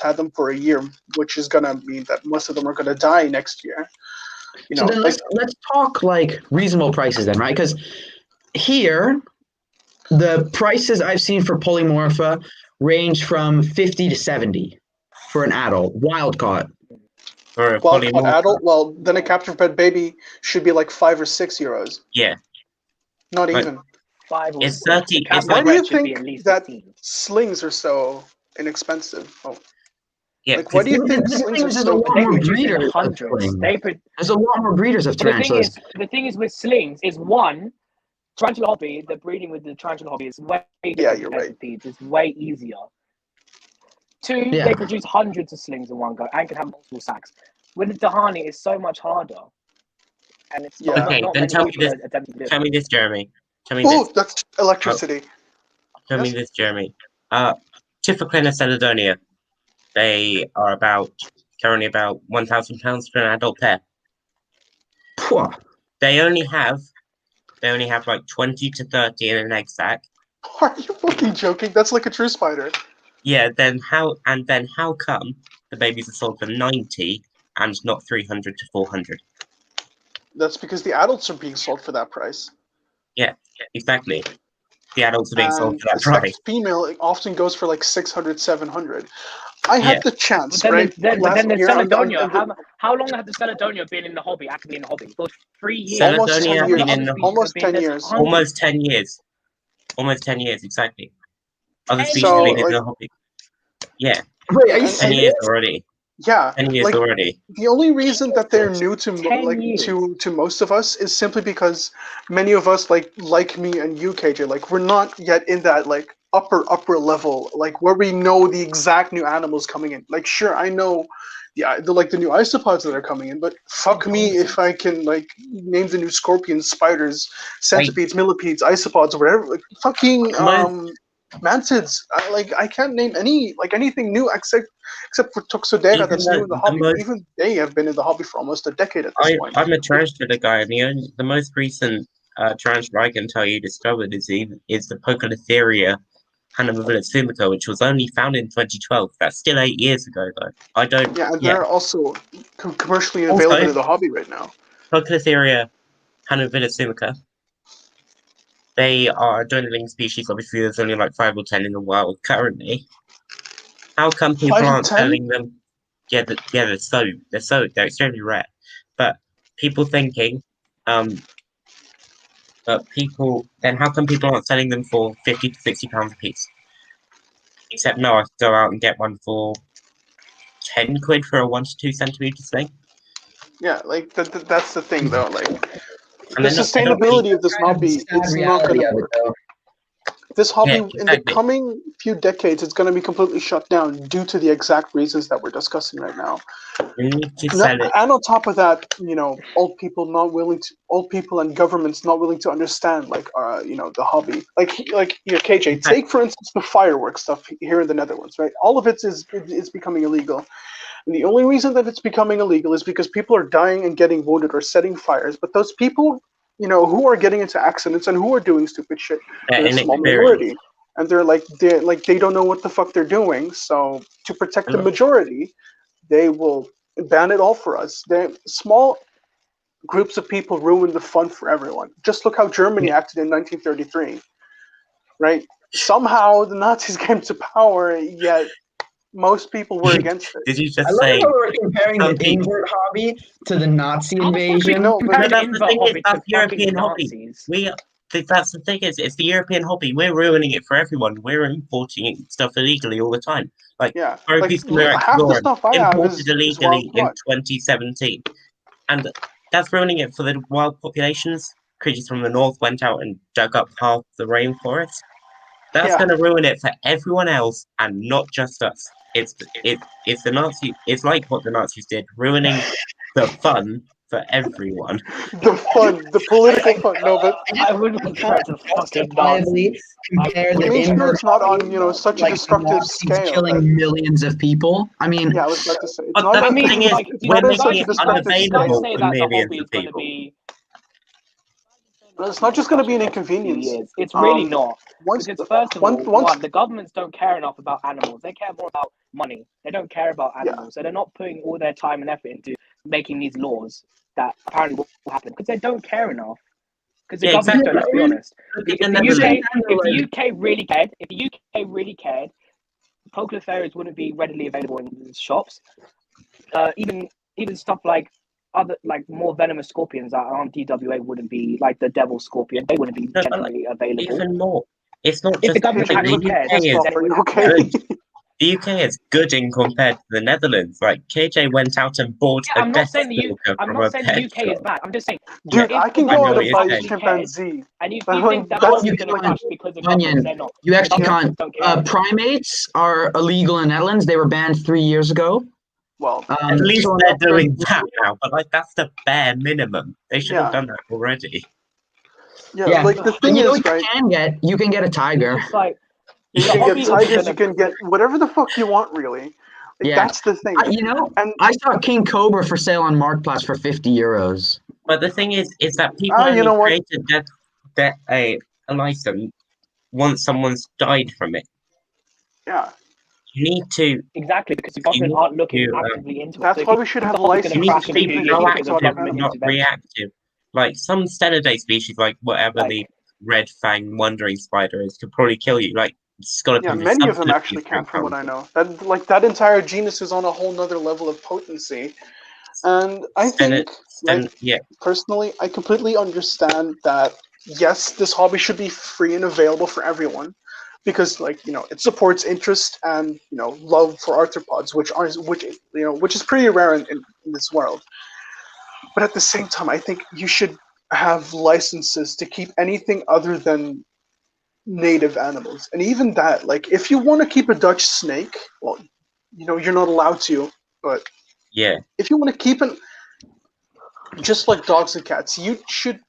had them for a year, which is gonna mean that most of them are gonna die next year. so then Like let's talk like reasonable prices then, right? Because here the prices I've seen for polymorpha range from 50 to 70 for an adult wild caught. for a wild caught polymorph. adult, well then a captive bred baby should be like €5 or €6. Yeah, Not Like, even. 5 or it's 6. 30. The It's captive Why like do you bred should be think at least that 15. slings are so inexpensive? Oh, yeah, like why do you think The slings thing are is, there's a so lot They more produce in breeders of hundreds. slings. They There's a lot more breeders of But tarantulas. the thing is with slings is one, tarantula hobby, the breeding with the tarantula hobby is way different you're to right. centipedes. It's way easier. 2, Yeah. they produce hundreds of slings in one go and can have multiple sacks. With the Dahani, it's so much harder. And it's Yeah. Okay, not then many tell me people this. are attempting to do Tell it. me this, Jeremy. Tell me this. Oh, that's electricity. Tell me Yes? this, Jeremy. Tifoclina celadonia. They are currently about £1,000 for an adult pair. Pwah. They only have like 20 to 30 in an egg sac. Are you fucking joking? That's like a true spider. Yeah, then how come the babies are sold for 90 and not 300 to 400? That's because the adults are being sold for that price. Yeah, exactly. The adults are being sold And for that the sex price. female often goes for like 600, 700. I had the chance, right? Then last the year, Celedonia. How long have the Celedonia been in the hobby? Actively in the hobby? For 3 years. Almost Celedonia 10 years. been in the Almost 10 years. almost 10 years. Almost 10 years, exactly. Other species So, been in like- the hobby. Yeah, Wait, are you 10 serious? years already. Yeah, 10 years like already. the only reason that they're new to 10 years. to most of us is simply because many of us like me and you, KJ, like we're not yet in that like upper level, like where we know the exact new animals coming in. Like, sure, I know the new isopods that are coming in, but fuck me if I can like name the new scorpions, spiders, centipedes, millipedes, isopods, whatever. Like, fucking mantids. I can't name anything new except for Toxodera that's new in the hobby. Even they have been in the hobby for almost a decade at this point. I'm a tarantula guy, and the most recent tarantula I can tell you discovered is the Poecilotheria Hannibalisimica, which was only found in 2012. That's still 8 years ago, though. And they're also commercially available in the hobby right now. Poecilotheria Hannibalisimica. They are a dwindling species. Obviously, there's only like 5 or 10 in the wild currently. How come people aren't selling them? Yeah, they're extremely rare. But people thinking, how come people aren't selling them for £50 to £60 a piece? Except no, I could go out and get one for £10 for a 1 to 2 centimeter thing. Yeah, like that's the thing though. Like and the sustainability of this hobby is not going to work. This hobby in the coming few decades is going to be completely shut down due to the exact reasons that we're discussing right now. You need to sell it. And on top of that, old people and governments not willing to understand the hobby. Like here, KJ, take for instance the fireworks stuff here in the Netherlands, right? All of it is becoming illegal. And the only reason that it's becoming illegal is because people are dying and getting wounded or setting fires. But those people, who are getting into accidents and who are doing stupid shit, they're a small minority. And they don't know what the fuck they're doing. So to protect the majority, they will ban it all for us. Small groups of people ruin the fun for everyone. Just look how Germany acted in 1933, right? Somehow the Nazis came to power, yet most people were against it. Did you just say? I love how we're comparing the people- invert hobby to the Nazi invasion. No, but that's the thing. That's the European hobby. That's the thing. It's the European hobby. We're ruining it for everyone. We're importing stuff illegally all the time. Like half the stuff I have imported illegally in wild 2017, and that's ruining it for the wild populations. Creatures from the north went out and dug up half the rainforest. That's going to ruin it for everyone else, and not just us. It's the Nazi. It's like what the Nazis did, ruining the fun for everyone. The political fun. No, but I wouldn't compare to fucking Nazis. Compare the sure invert it's not on hobby, such a destructive Nazis scale. killing millions of people. I mean, yeah, I was about to say. It's But not the thing is, we're making it destructive unavailable scale. for millions of people. It's not just going to be an inconvenience. It's really not. Once, Because first of all, the governments don't care enough about animals. They care more about money. They don't care about animals. So they're not putting all their time and effort into making these laws that apparently will happen because they don't care enough. Because the government don't, let's be honest. If the UK really cared, Poecilotherias wouldn't be readily available in shops. Even stuff like more venomous scorpions that aren't DWA wouldn't be, like the devil scorpion. They wouldn't be generally available. Even more. It's not If just the government actually cared, The UK is good in compared to the Netherlands. Like KJ went out and bought a death stalker I'm from not a saying pet the UK shop. is bad. I'm just saying, dude, I can go out and buy a saying. chimpanzee. And you think that's going to crash because of governments? They're not. You actually can't. Primates are illegal in the Netherlands. They were banned 3 years ago. Well, at least they're doing that now, but like that's the bare minimum. They should have done that already. Yeah, like the thing is, right? You can get a tiger. It's like, you can get tigers. You can get whatever the fuck you want, really. Like, that's the thing. And I saw King Cobra for sale on Marktplaats for €50. But the thing is that people only created a license once someone's died from it. Yeah. You need to exactly because the government aren't looking actively into it. That's why we should have a license. You need to be proactive, not reactive. Like some Stellidae species, like whatever the red fang wandering spider is, could probably kill you. Like It's got to Yeah, come from many some of them sort actually can, from what I different know. That entire genus is on a whole nother level of potency. And I think, yeah, personally, I completely understand that, yes, this hobby should be free and available for everyone. Because, it supports interest and, love for arthropods, which is pretty rare in this world. But at the same time, I think you should have licenses to keep anything other than native animals. And even that, if you want to keep a Dutch snake, well, you're not allowed to, but yeah, if you want to keep it just like dogs and cats, you should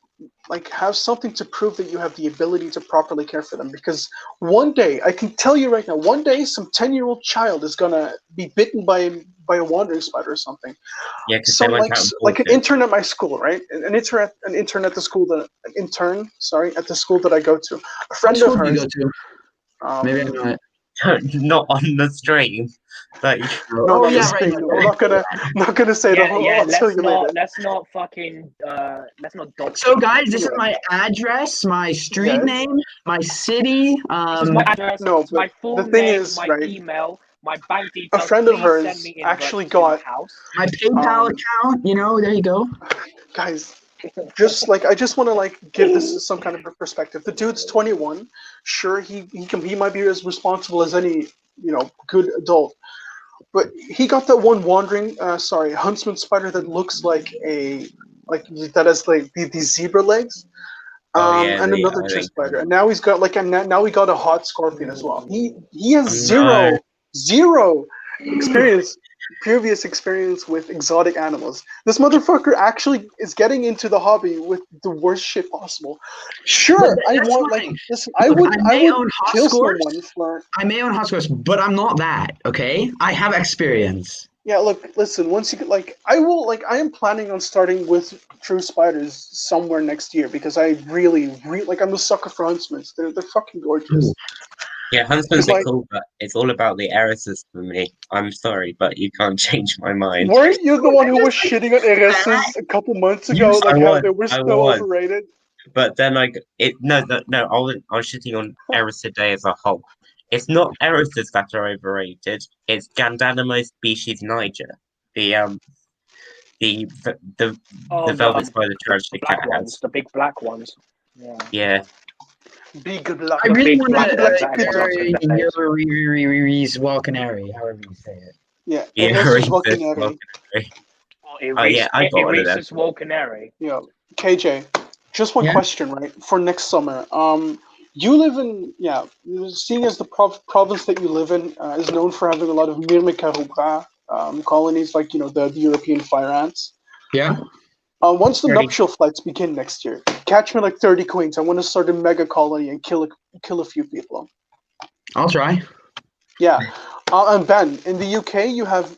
have something to prove that you have the ability to properly care for them. Because one day, I can tell you right now, one day some 10-year-old child is gonna be bitten by a wandering spider or something. yeah, because they went out and Like an bought it. intern at my school, right? An intern at the school at the school that I go to. A What friend school of do you hers. go to? Maybe I know it. Not on the stream. Like, No, Oh not yeah, this right. thing. I'm not gonna say the whole. I'll tell you later. let's not fucking let's not dox. So guys, this is my address, my street Yes. name, my city. This is my address, No, but my full the thing name, is, my right, email, my bank details. a friend of Please hers send me actually invoices to my got- house. my PayPal account. There you go. guys. I just want to give this some kind of a perspective. The dude's 21. Sure, he might be as responsible as any good adult, but he got that one huntsman spider that looks like that has these zebra legs, and another tree spider, and now he's got now he got a hot scorpion as well. He has zero previous experience with exotic animals. This motherfucker actually is getting into the hobby with the worst shit possible. Sure, I would kill someone for. I may own hot scores, but I'm not that. Okay, I have experience. Yeah, look, listen. Once you get I am planning on starting with true spiders somewhere next year because I really I'm a sucker for huntsmen. They're fucking gorgeous. Ooh. yeah, huntsmen are cool, but it's all about the Eris's for me. I'm sorry, but you can't change my mind. Weren't you the one who was shitting on Eris's a couple months ago? How they were so overrated? But then I was shitting on Eris today as a whole. It's not Eris's that are overrated. It's Gandanomo species Niger. The velvet spider charge the cat has. The big black ones. Yeah. Big black. I really want to Yuri's Walcanary, however you say it. Yeah, Yuri's Walcanary. I got one of them. Walcanary. Yeah, KJ. Just one question, right? For next summer, you live in seeing as the province that you live in is known for having a lot of Myrmeca colonies, the European fire ants. Yeah. Once the nuptial flights begin next year, catch me 30 queens. I want to start a mega colony and kill a few people. I'll try. Yeah. And Ben, in the UK, you have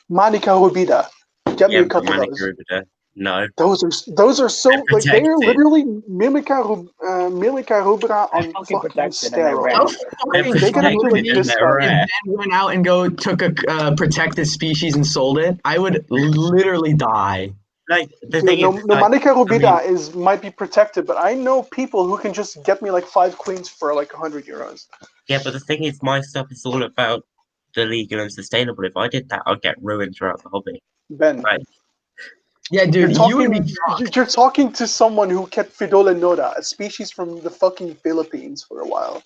Manica rubida. Get me a couple of those. Rubida. No. Those are so they are literally Myrmeca rubra on fucking steroids. They got to do this stuff. If Ben went out and took a protected species and sold it, I would literally die. The thing is, Manica rubida might be protected, but I know people who can just get me 5 queens for 100 euros. Yeah, but the thing is, my stuff is all about the legal and sustainable. If I did that, I'd get ruined throughout the hobby. Ben. Yeah, dude, you're talking to someone who kept Fidole Noda, a species from the fucking Philippines, for a while.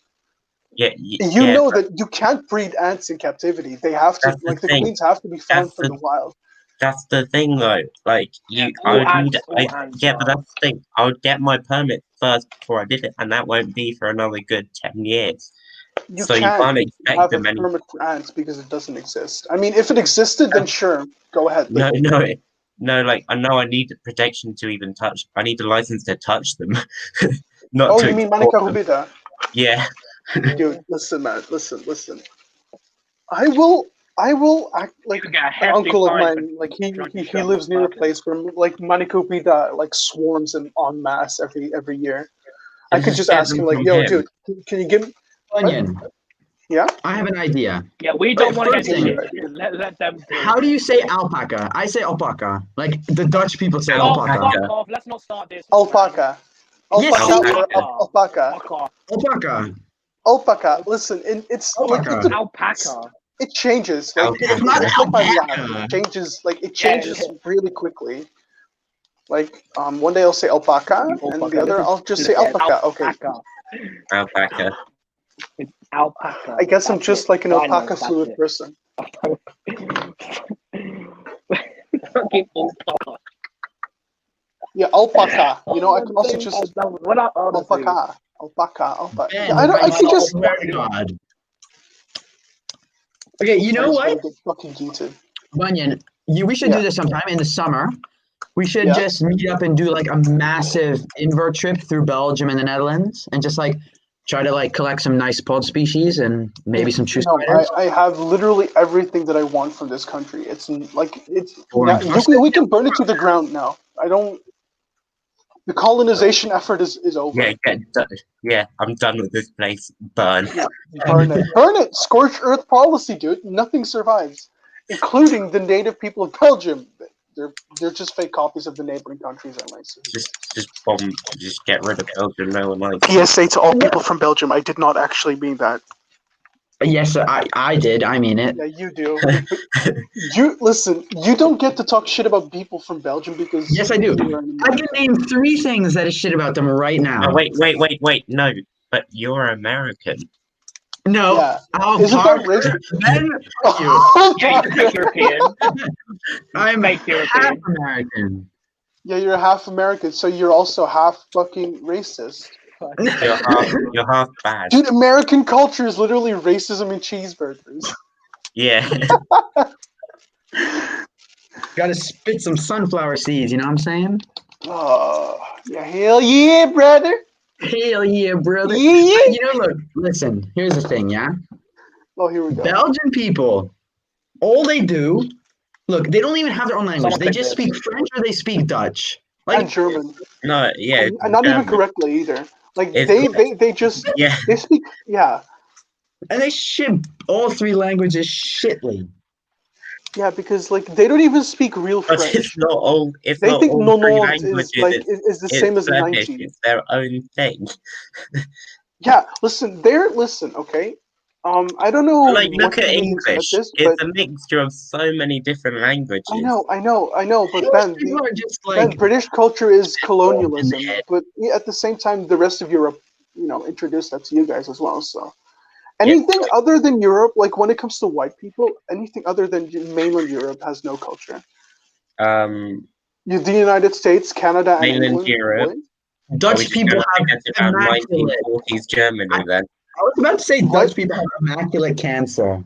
Yeah, you know that you can't breed ants in captivity. They have to, the queens have to be found from the wild. That's the thing, though. But that's the thing. I would get my permit first before I did it, and that won't be for another good 10 years. You can't expect them any permit for ants because it doesn't exist. I mean, if it existed, then sure, go ahead. No, I know I need protection to even touch. I need a license to touch them. You mean Manica rubida? Yeah. Dude, listen, man. Listen. I will act like an uncle of mine. He lives near a place where Manica rubida swarms en masse every year. I could just ask him yo, dude, can you give me Onion? Yeah? I have an idea. Yeah, we don't want to get shit. Let them do. How do you say alpaca? I say alpaca. The Dutch people say alpaca. Off. Let's not start this. Alpaca. Alpaca. Alpaca. Alpaca. Listen, it's Alpaca. Alpaca. it changes. Like Alpaca. it's like my laugh. Alpaca. It changes. Like it changes really quickly. Like one day I'll say alpaca, and the other I'll just say alpaca. Okay. Alpaca. It's alpaca. I guess I'm just like an alpaca that's fluid it. person. Fucking alpaca. Yeah, alpaca. You know, I can also just What are others doing? alpaca. Ben, Yeah, I can just. swear to God. Okay, you know what, Get fucking geeted. Bunyan? We should do this sometime in the summer. We should just meet up and do like a massive invert trip through Belgium and the Netherlands, and just like try to like collect some nice pod species and maybe some true spiders. I have literally everything that I want from this country. It's like Boring. we can burn it to the ground now. I don't. The colonization effort is over. Yeah, I'm done with this place. Burn. Burn it. Scorched earth policy, dude. Nothing survives, including the native people of Belgium. They're just fake copies of the neighboring countries and races. Just get rid of Belgium. No one likes. PSA to all people from Belgium. I did not actually mean that. Yes, I did. I mean it. Yeah, you do. You listen. You don't get to talk shit about people from Belgium because. Yes, I do. I can name 3 things that is shit about them right now. Oh, wait. No, but you're American. No. Yeah. Isn't that racist? Ben, Yeah, you're fake European. I'm Fake half European. American. Yeah, you're half American, so you're also half fucking racist. You're half bad. Dude, American culture is literally racism in cheeseburgers. Yeah. Gotta spit some sunflower seeds, you know what I'm saying? Oh, yeah, hell yeah, brother. Hell yeah, brother. Yeah. You know, look, listen, here's the thing, yeah? Oh, here we go. Belgian people, all they do, look, they don't even have their own language. Someone They click just this. speak French or they speak Dutch. And Like, German. No, yeah. And not even German. correctly either. Like, It's- they just, Yeah. they speak, yeah. and they shit all 3 languages shitly. Yeah, because, like, they don't even speak real But French. it's not all. It's They not think all 3 nonant languages. is the same as Flemish, 90. It's their own thing. Yeah, listen, okay? I don't know. Like, look what at you mean English. this, It's but a mixture of so many different languages. I know, but English Ben, people are just like, British culture is colonialism, head. but at the same time, the rest of Europe, introduced that to you guys as well. So, anything other than Europe, like when it comes to white people, anything other than mainland Europe has no culture. The United States, Canada, and Mainland England. Europe. Dutch people have about immaculate. 1940s Germany then. I was about to say What? Dutch people have immaculate cancer.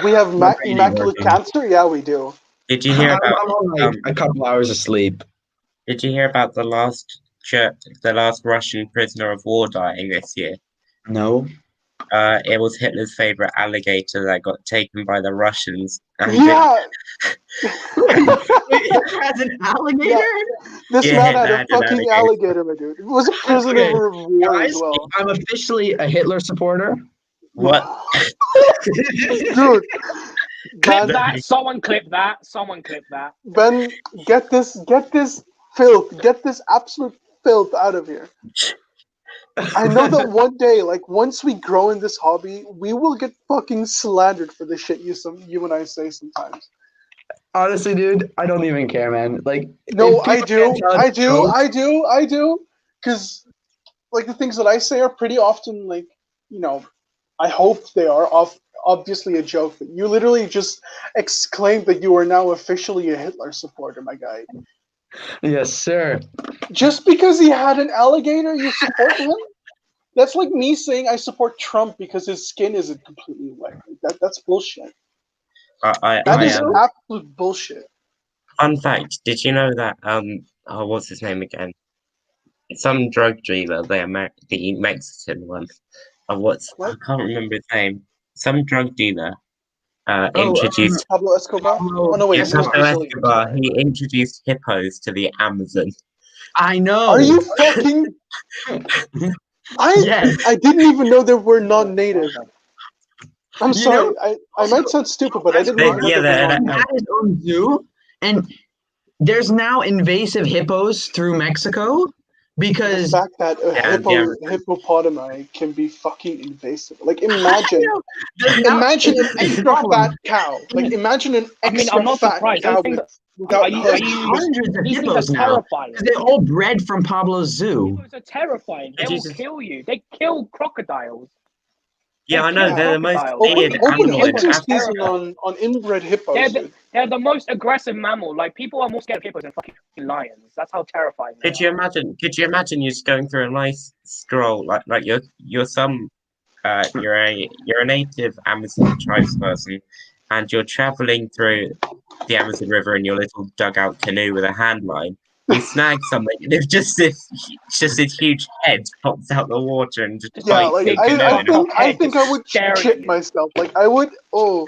We have My brain ain't immaculate working. cancer. Yeah, we do. Did you hear I'm about? on like a couple hours of sleep. Did you hear about the last Russian prisoner of war dying this year? No. It was Hitler's favorite alligator that got taken by the Russians. And Yeah, It has an alligator? this Yeah, man had that a had an fucking alligator, my dude. He was a prisoner Okay, of war Guys, as well. I'm officially a Hitler supporter. What? Dude, Clip Ben, that. Someone clip that. Someone clip that. Ben, get this filth, get this absolute filth out of here. I know that one day, like once we grow in this hobby, we will get fucking slandered for the shit you and I say sometimes. Honestly, dude, I don't even care, man. Like, No, if I people do, can't tell it's a joke, because like the things that I say are pretty often like, I hope they are obviously a joke, but you literally just exclaimed that you are now officially a Hitler supporter, my guy. Yes, sir. Just because he had an alligator, you support him? That's like me saying I support Trump because his skin isn't completely white. That's bullshit. That is absolute bullshit. Fun fact: did you know that? What's his name again? Some drug dealer, the Mexican one. What? I can't remember his name. Some drug dealer introduced. Pablo Escobar? Oh no, wait. Yes, Pablo Escobar. He introduced hippos to the Amazon. I know. Are you fucking? Yes. I didn't even know there were non-native. I'm sorry. I might sound stupid, but I didn't even know there were non-native. He had his own zoo, and there's now invasive hippos through Mexico because the fact that a hippopotami can be fucking invasive. Like imagine an extra fat cow. Like imagine an extra I'm not fat surprised. cow Those things without hundreds of these hippos things are now. terrifying. They're all bred from Pablo's zoo. Hippos are terrifying. They will Jesus. kill you. They kill crocodiles. Yeah, I know. kill They're the most crocodiles. feared open animal in hunting Africa. season on inbred hippos. They're the most aggressive mammal. Like people are more scared of hippos than fucking lions. That's how terrifying they Could you imagine? Could you imagine you just going through a nice stroll, like you're a native Amazon tribesperson, and you're traveling through the Amazon River in your little dugout canoe with a hand line. You snag something, and if just this huge head pops out the water and just bites like your canoe. I think I would shit myself. Like I would. Oh,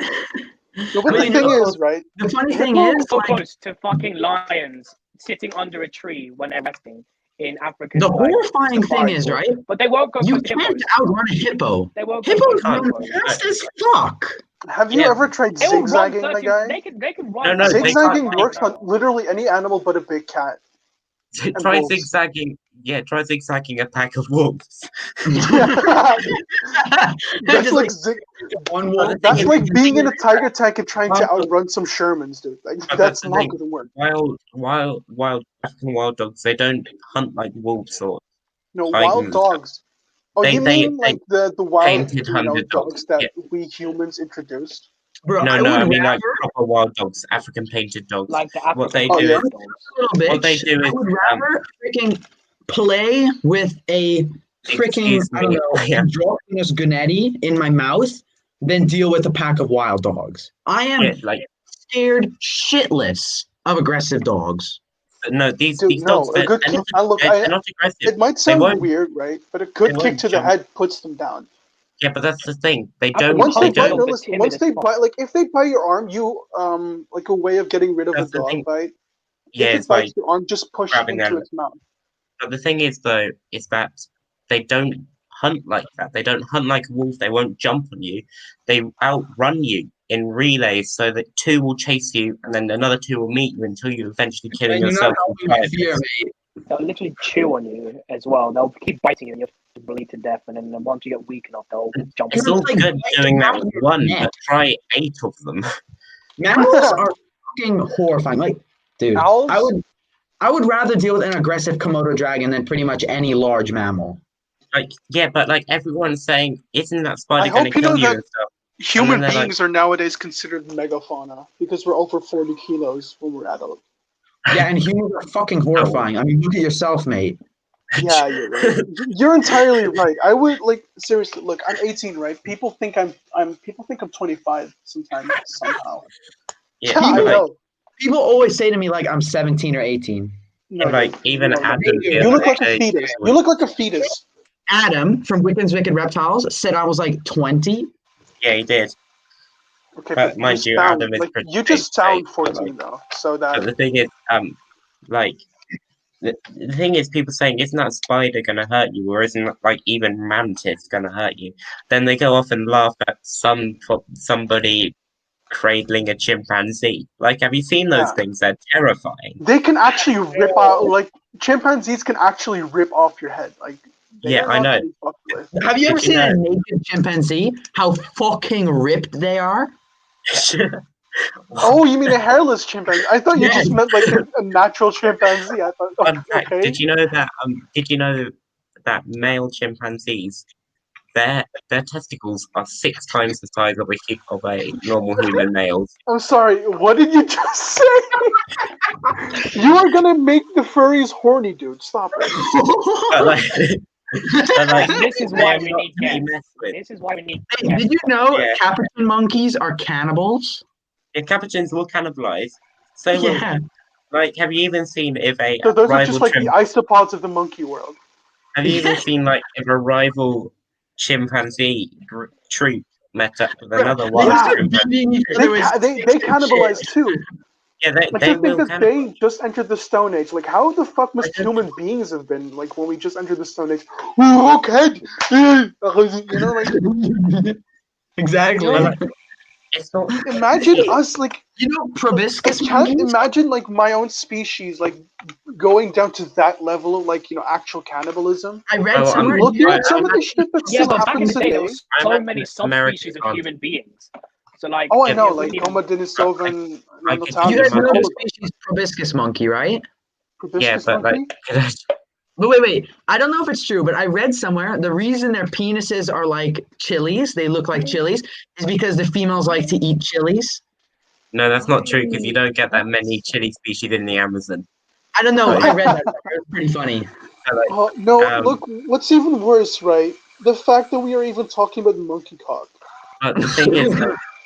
but the thing is, right? The funny thing is, so close to fucking lions sitting under a tree when they're resting in Africa. The horrifying thing is, right? But they won't go. You can't outrun a hippo. They won't. Hippos run fast as fuck. Have you ever tried zigzagging, my guy? They can run. No, zigzagging works on literally any animal but a big cat. Try zigzagging. Yeah, try zigzagging a pack of wolves. That's like that's like being in a tiger tank and trying to outrun some Shermans, dude. Like that's not gonna work. Wild African wild dogs, they don't hunt like wolves or wild dogs. Oh, you mean like the wild dogs that we humans introduced? Bro, I mean like proper wild dogs, African painted dogs. Like the African what they do is what they do is I would rather freaking play with a freaking androgynous gonetti in my mouth than deal with a pack of wild dogs. I am scared shitless of aggressive dogs. No, these dogs, they're not aggressive. It might sound weird, right? But a good kick to the head puts them down. Yeah, but that's the thing. They don't. Once they bite, like if they bite your arm, you like a way of getting rid of a dog bite. Yeah, it's like your arm, just push it into its mouth. But the thing is, though, is that they don't hunt like that. They don't hunt like a wolf. They won't jump on you. They outrun you in relays, so that two will chase you, and then another two will meet you until you eventually killing yourself. They'll literally chew on you as well. They'll keep biting you, and you have to bleed to death. And then once you get weak enough, they'll jump. It's all good doing that with one, but try 8 of them. Mammals are fucking horrifying. Like, dude, I would rather deal with an aggressive Komodo dragon than pretty much any large mammal. Like, yeah, but like everyone's saying, isn't that spider going to kill you and stuff? Human beings are nowadays considered megafauna because we're over 40 kilos when we're adult. Yeah, and humans are fucking horrifying. I mean, look at yourself, mate. Yeah, you're right. You're entirely right. I would seriously look. I'm 18, right? People think I'm 25 sometimes somehow. Yeah, I know. People always say to me like I'm 17 or 18. No, like even Adam. You look like a fetus. You look like a fetus. Adam from Wiccan's Wicked Reptiles said I was like 20. Yeah, he did. Okay, but mind you, Adam is you just sound 14 though. So that. But the thing is, the thing is, people saying, isn't that spider going to hurt you, or isn't like even mantis going to hurt you? Then they go off and laugh at somebody cradling a chimpanzee. Like, have you seen those things? They're terrifying. They can actually rip out. Like chimpanzees can actually rip off your head. Like. Yeah, I know. Have you ever seen a naked chimpanzee? How fucking ripped they are? Oh, you mean a hairless chimpanzee? I thought you just meant like a natural chimpanzee. I thought. Okay. Did you know that? Did you know that male chimpanzees, their testicles are 6 times the size of a normal human male? I'm sorry. What did you just say? You are gonna make the furries horny, dude. Stop it. This is why we need guests. This is why we need guests. Did you know capuchin monkeys are cannibals? Yeah, capuchins will cannibalize. So like, have you even seen if a those are just like the isopods of the monkey world. Have you even seen like if a rival chimpanzee troop met up with another wild chimpanzee? They cannibalize too. Yeah, they because they just entered the Stone Age. Like, how the fuck must human beings have been like when we just entered the Stone Age? Okay, you know, like exactly. It's not. Imagine us like You know, proboscis I can't monkeys? imagine like my own species like going down to that level of like actual cannibalism. I read Oh, I'm somewhere. Looking I- at some of the I'm shit that Yeah, still but back in happens the day, there today. was I so imagine many American subspecies of can't. human beings. So like, Oh, I Yeah, know, it like wouldn't even- Homo denisova, I could You guys Neanderthals, know imagine- the species proboscis monkey, right? Yeah, proboscis but like, monkey. But wait. I don't know if it's true, but I read somewhere the reason their penises are like chilies, they look like chilies, is because the females like to eat chilies. no, that's not true because you don't get that many chili species in the Amazon. I don't know. Right. I read that. It was pretty funny. So, like, Oh no! Um, Look, what's even worse, right? The fact that we are even talking about monkey cock. but the thing is,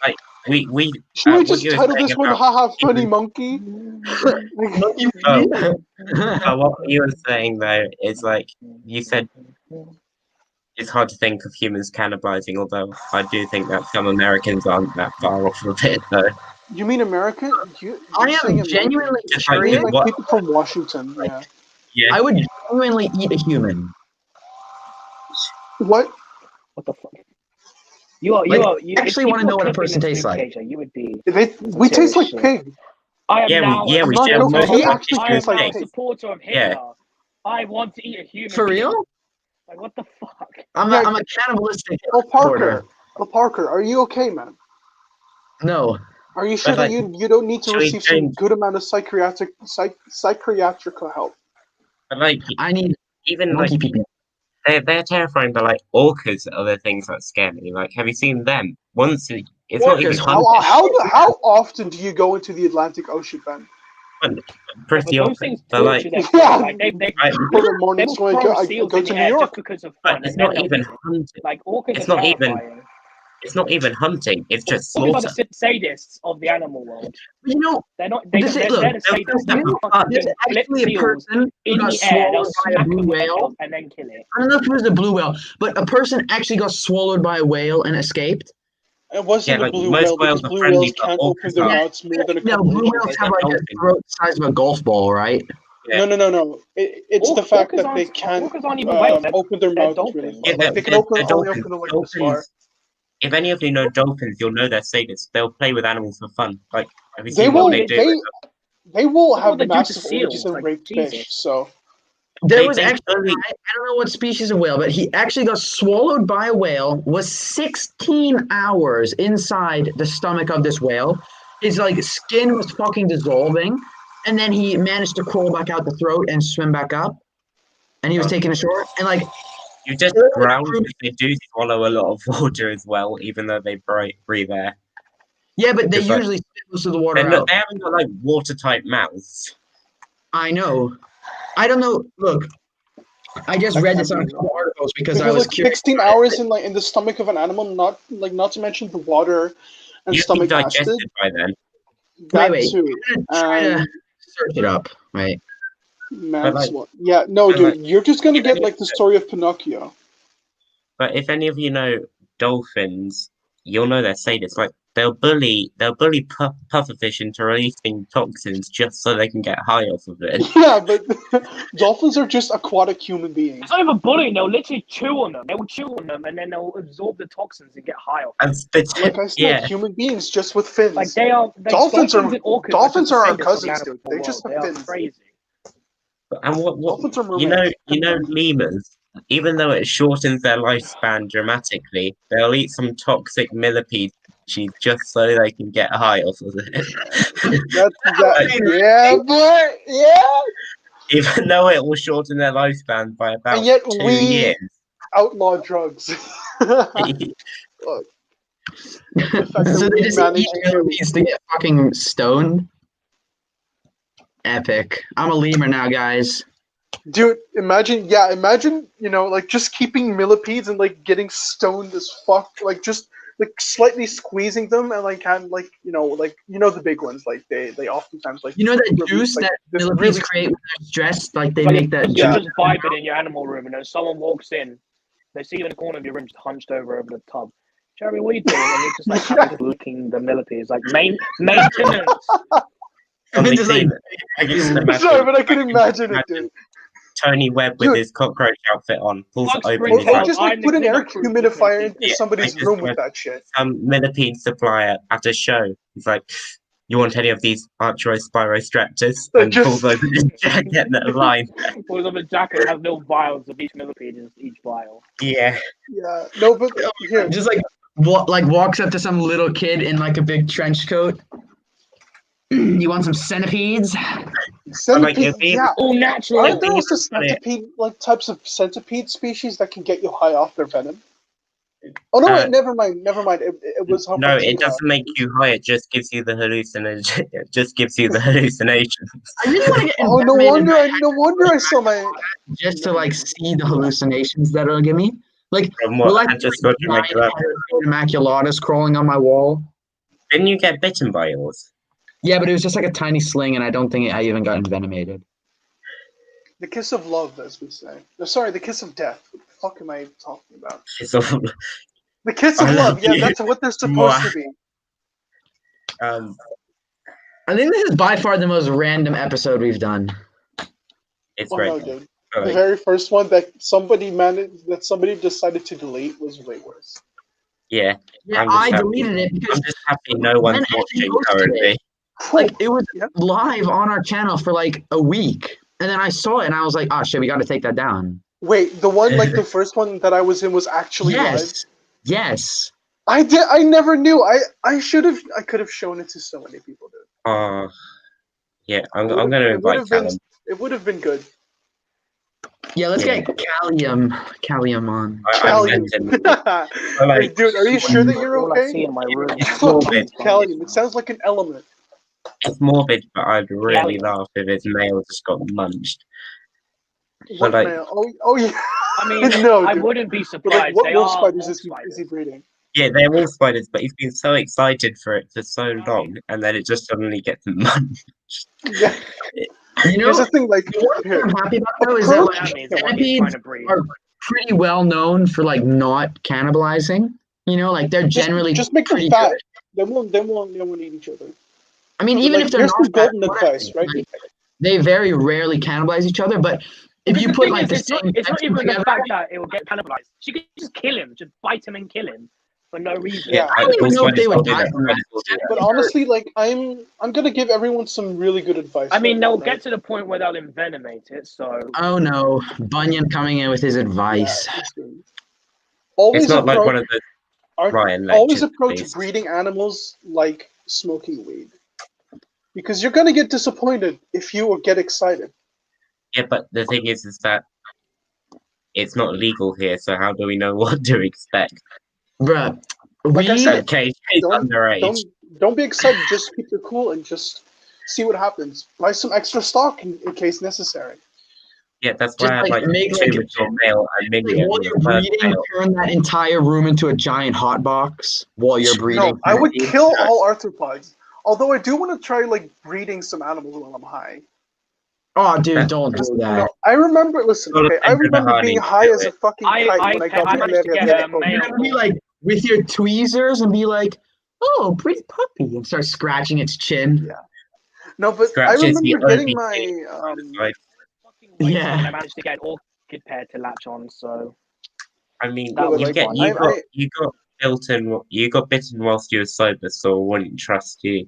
like we Should we what just you were title saying this one about "Haha Funny human- Monkey"? Monkey Oh. feet? what you were saying though is like you said it's hard to think of humans cannibalizing, although I do think that some Americans aren't that far off of it though. You mean America? You're I saying am American. genuinely Just like I mean, curious. like what- people from Washington. Yeah. Yeah, I would genuinely eat a human. What? What the fuck? You actually if wanna you know were what a cooking person this tastes food, like. KJ, you would be. We taste like Seriously. pig. I am yeah, now. we I'm not share joking. most We of actually I am taste like now a pig. supporter of Yeah. Hitler. I want to eat a human. For being. real? Like what the fuck? I'm Yeah. a cannibalistic Oh, supporter. Parker, are you okay, man? No. Are you sure But, that like, you don't need to should we receive some change- good amount of psychiatric help? but like I need even like monkey people. they're terrifying, but like orcas are the things that scare me. Like, have you seen them? It's not even Orcas, hunting. How often do you go into the Atlantic Ocean, Ben? Pretty But those often, things but like, torture their Yeah. like they I- For the they morning, will so throw I seals go in to the New air York. just because of fun. but it's and then not they'll even eat it. hunting. Like orcas It's are not even- terrifying. It's not even hunting. It's just Orcas are slaughter. the sadists of the animal world. You know, They're not. This is- They're look, the sadists. They they'll- fucking there's flip actually a seals person who in got the air. They'll swallowed by a smack blue them with whale. and then kill it. I don't know if it was a blue whale, but a person actually got swallowed by a whale and escaped. It wasn't Yeah, a like, blue most whale because whales are blue friendly, whales but can't open orcas their aren't. mouths more than a No, couple blue inches. whales I have think. like a throat the size of a golf ball, right? Yeah. No. It's the fact that they can't Orcas aren't even whales. open their they're mouths dolphins. really Yeah, far. Like, they can they're only dolphins. open them like this far. Dolphins. If any of you know dolphins, you'll know they're sadists. They'll play with animals for fun. Like, have you They seen will. what they do? They will Look have what they do to massive seals, orgies and like, rape Jesus. fish. So There was They actually, only- I don't know what species of whale, but he actually got swallowed by a whale, was 16 hours inside the stomach of this whale. His like skin was fucking dissolving, and then he managed to crawl back out the throat and swim back up. And he was taken ashore. And like, You just All drown the because they do swallow a lot of water as well, even though they breathe air. yeah, but they It's like- usually spit most of the water They out. haven't got like watertight mouths. I know. I don't know. Look, I just read this on a couple articles because I was like curious. 16 hours in the stomach of an animal, not to mention the water and You'd be stomach digested acid. by then. That Wait. too. I'm gonna try to And search it up. Right. yeah, no, but, dude, like, you're just gonna get like the story of Pinocchio. But if any of you know dolphins, you'll know they're sadists. Like they'll bully pufferfish into releasing toxins just so they can get high off of it. Yeah, but dolphins are just aquatic human beings. It's not even bullying. They'll literally chew on them. They will chew on them and then they'll absorb the toxins and get high off. And Like I said, yeah, human beings just with fins. Like they are. Like, Dolphins are- and orcas dolphins just the are our sadists of the cousins, animal dude. They world. just have They are fins. crazy. and what Dolphins are you mermaids. know lemurs. Even though it shortens their lifespan dramatically, they'll eat some toxic millipede species just so they can get high off of it. Yeah, boy. Yeah. Even though it will shorten their lifespan by about And yet 2 we- years. Outlaw drugs. So they just eat millipedes to get fucking stoned. Epic. I'm a lemur now, guys. Dude, imagine, like just keeping millipedes and like getting stoned as fuck, like just like slightly squeezing them and like kind of like the big ones, like they oftentimes like You know that release, juice like, that this millipedes really- create when they're stressed? Like they Like, make that you're juice. just vibing in your animal room and then someone walks in. They see you in the corner of your room, just hunched over the tub. Jeremy, what are you doing? And you're just like happy licking the millipedes, like maintenance. Only Just like- thing- I just imagine- Sorry, but I can imagine it, dude. Tony Webb with Dude. his cockroach outfit on, pulls Fuck it open. spring He's Hey, like, just I'm like the put an king air of fruit humidifier drinking. into Yeah, somebody's I just room with went- that shit. millipede supplier at a show. He's like, you want any of these Archero-Spirostreptors? That And just- pulls open his jacket that line. Pulls up a jacket and has little vials of each millipede in each vial. Yeah. Yeah, no, but here, Just like walks up to some little kid in like a big trench coat. You want some centipedes? centipede. it'd be- Yeah, All natural. aren't there also funny. centipede like types of centipede species that can get you high off their venom? Oh no, wait, never mind. It was No, it doesn't make you high. It just gives you the hallucination. It just gives you the hallucination. I really want to get Oh, no wonder I saw my. just to like see the hallucinations that it'll give me. Like, From will what? I I just like, got to make it up. Immaculatus crawling on my wall? Didn't you get bitten by yours? Yeah, but it was just like a tiny sling, and I don't think I even got envenomated. The kiss of love, as we say. No, sorry, the kiss of death. What the fuck am I talking about? It's all, The kiss of I love. love Yeah, you that's what they're supposed more. to be. I think this is by far the most random episode we've done. it's Well, great. no, dude. Sorry. The very first one that somebody decided to delete was way worse. Yeah, Yeah, I'm just I happy. deleted it because I'm just happy no one's When actually watching posted currently. it, like it was Yep. live on our channel for like a week, and then I saw it and I was like, "Oh shit, we got to take that down." Wait, the one like the first one that I was in was actually live. Yes. I never knew. I could have shown it to so many people, dude. Yeah, I'm It going to would invite have been. Callum. It would have been good. Yeah, let's Yeah. get Callium on. I'm Callium. mentioning Hey, dude, are you sure that you're All I see okay? in my room. It's Fucking morbid. Callium. It sounds like an element. It's morbid, but I'd really Yeah. laugh if his nail just got munched. What like- male? Oh yeah. I mean, No, I dude. wouldn't be But surprised. like, what They wolf are spiders wolf is he spiders. breeding? Yeah, they're wolf spiders, but he's been so excited for it for so long, and then it just suddenly gets munched. Yeah. You know, Here's the thing, like, the one thing here. I'm happy about though is that Approach- like, That means the one he's trying to breed. are pretty well known for like not cannibalizing. You know, like they're generally just make them pretty fat. good. They won't eat each other. I mean, even Like, if they're here's not the golden fat, advice, right? like, they very rarely cannibalize each other. But if Because you the put thing like is, the it's same not sex even the together, fact that it will get cannibalized. She could just kill him, just bite him and kill him for no reason. Yeah. I don't even know if they would Wolf spiders die from that. will do that. But honestly, like, I'm gonna give everyone some really good advice. I mean, right they'll now, get to the point where they'll envenomate it. So Oh no, Bunyan coming in with his right? advice. Yeah, listen. Always It's not like approach, one of the Ryan always lectures, approach please. breeding animals like smoking weed, because you're gonna get disappointed if you get excited. Yeah, but the thing is that it's not legal here, so how do we know what to expect? Bruh, Like I weed, said, Okay, he's Don't underage. don't be excited. Just keep it cool and just see what happens. Buy some extra stock in case necessary. Yeah, that's Just, why I had like, like make, two like, mature male and like, minion. while you're breeding, turn that entire room into a giant hot box while you're breeding. No, I would kill all arthropods. Although I do want to try like breeding some animals while I'm high. Oh, dude, don't do You that. know, I remember. Listen, Well, okay, I think of the remember being honey, high do as a it. fucking I kite when I got managed to get a You're male. gonna be like with your tweezers and be like, "Oh, pretty puppy," and start scratching its chin. Yeah. No, but Scratches I the remember getting OBC. my. Like, Fucking wait Yeah. when I managed to get an orchid pair to latch on. So I mean, That was you like get fun. you got bitten whilst you were sober, so I wouldn't trust you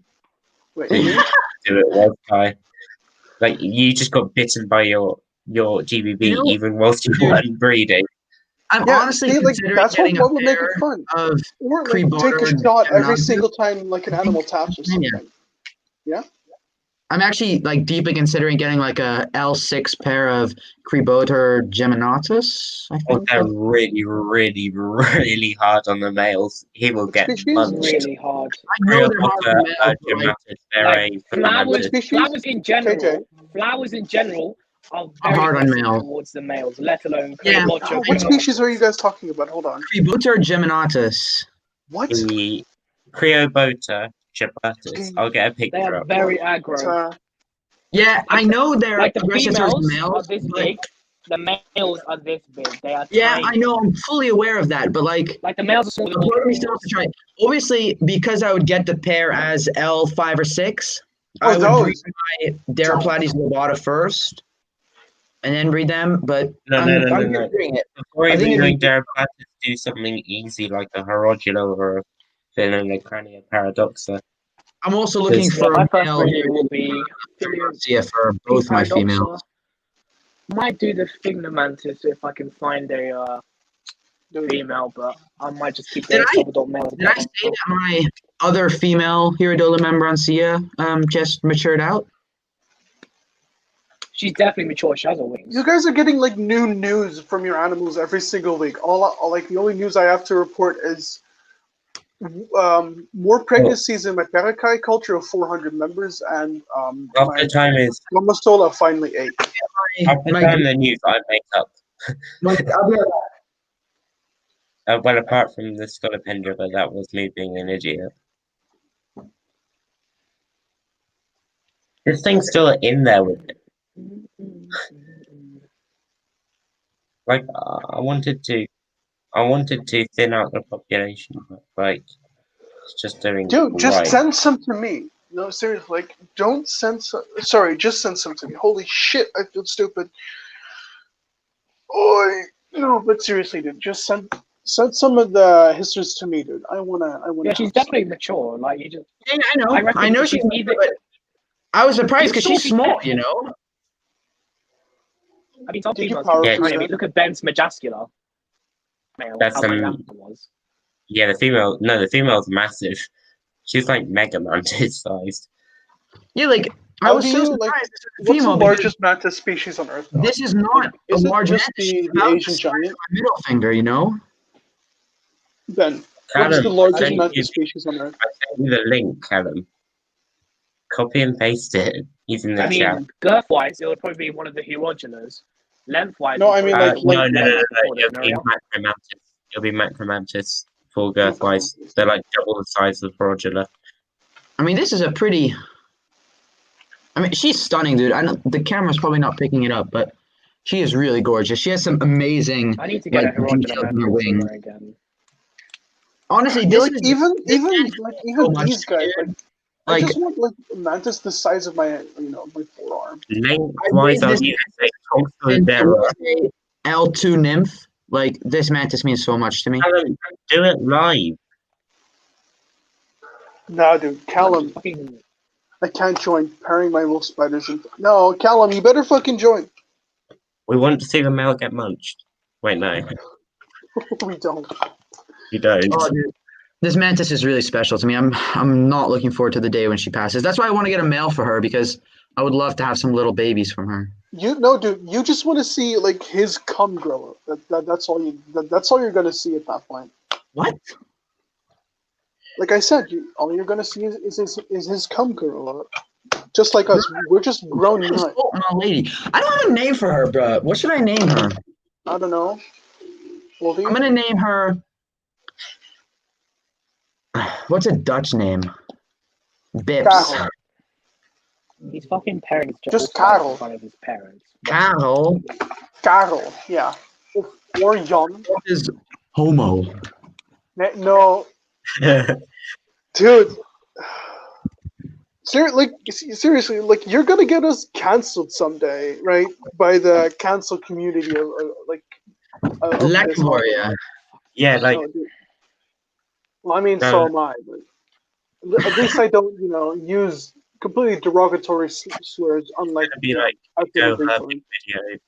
Wait, to do it whilst high. Like you just got bitten by your GBB You know- even whilst you Dude. weren't breeding. I'm yeah, honestly see, like considering that's getting what a would make pair it fun. of Or like pre-born take a shot every Tarantulads. single time like an animal taps or Yeah. something. I'm actually like deeply considering getting like a L6 pair of Creboter geminatus. I Oh, think. they're really, really, really hard on the males. He will What get species? munched. really hard. I know they're hard on males, but, like, Very Flowers, species? flowers in general. KJ. Flowers in general are Are very hard on aggressive male. towards the males, let alone Yeah. Creboter. What species are you guys talking about? Hold on. Creboter geminatus. What? the Creobota Chibatus. I'll get a They picture are up. very aggro. Yeah, I know they're Like the aggressive towards females are males, this but big, the males are this big. They are yeah, tiny. I know. I'm fully aware of that, but like. Like the males are smaller than Part of me the still females. has to try. Obviously, because I would get the pair as L5 or 6, Oh, I would those. breed my Tarantulads lobata first. and then read them. But No. I'm considering it. Before I even think it'd doing be- Tarantulads, do something easy like a Horogula or a Phenomena Paradoxa. I'm also looking There's- for My a first male reading will be Garcia for both my females. Might do the Figna Mantis if I can find a female, but I might just keep the Salvador male. Did I say that my other female Hiradola member on Sia just matured out? She's definitely mature. She has her wings. You guys are getting like new news from your animals every single week. All like the only news I have to report is more pregnancies in my Parakai culture of 400 members, and Half my the time is Gomastola finally 8. half the time the news I make up. Well, apart from the Scolopendra, but that was me being an idiot. This thing's still in there with it. Like I wanted to thin out the population, but like it's just doing. Dude, just right. send some to me. No, seriously, like don't send some. Sorry, just send some to me. Holy shit, I feel stupid. Oi, no, but seriously, dude, just send some of the histories to me, dude. I wanna. Yeah, she's definitely mature. Like you just. Yeah, I know. reckon I know she's either. but I was surprised because You she's saw small, me- you know. I mean, some Did you females power can be through tiny. I mean, that? look at Ben's Majuscula. Male, That's, how big that was. Yeah, the female's massive. She's like Mega Mantis sized. Yeah, like I How was do so you, surprised. like, This is a What's the female because largest mantis species on Earth? Though? this is not a Is it large just mantis. She's the about Asian size giant? of my middle finger, you know. Ben, what's Callum, the I largest sent mantis you- species on Earth? I sent you the link, Callum. Copy and paste it using the I chat. mean, girth-wise, it would probably be one of the Herogenas. Length-wise, No, it I would mean, probably like- be No. one It'll be Macromantis. It'll be Macromantis full girth-wise. They're like double the size of Horogula. I mean, this is a pretty. I mean, she's stunning, dude. I know the camera's probably not picking it up, but she is really gorgeous. She has some amazing. I need to get like, a Herogena details in her mantis wings. again. Honestly, Yeah, this like is even so much these guys, dude. I Like, just want like a mantis the size of my my forearm. Lengthwise, I'll this- use a and Toxodera. a L2 nymph. Like this mantis means so much to me. Callum, do it live. Nah, dude, Callum, Fucking- I can't join. Pairing my wolf spiders. No, Callum, you better fucking join. We want to see the male get munched. Wait, no, We don't. you don't. Oh, dude. This mantis is really special to me. I'm not looking forward to the day when she passes. That's why I want to get a male for her because I would love to have some little babies from her. Dude, you just want to see like his cum grow up. That's all that's all you're gonna see at that point. What? Like I said, all you're gonna see is his cum grow up. Just like us, we're just grown nuts. Oh, my lady. I don't have a name for her, bro. What should I name her? I don't know. Wolfie? I'm gonna name her. What's a Dutch name? Bips. Karel. He's fucking pairing Just Karel Karel. in front of his parents. Karel Karel, yeah. Or Jan. is homo. No, dude. Seriously, like you're gonna get us canceled someday, right? By the cancel community of of this. Lacmoria. Yeah, like No, dude. Well, I mean, No. so am I, but at least I don't, use completely derogatory slurs, unlike it'd be like outdated go have influence. a video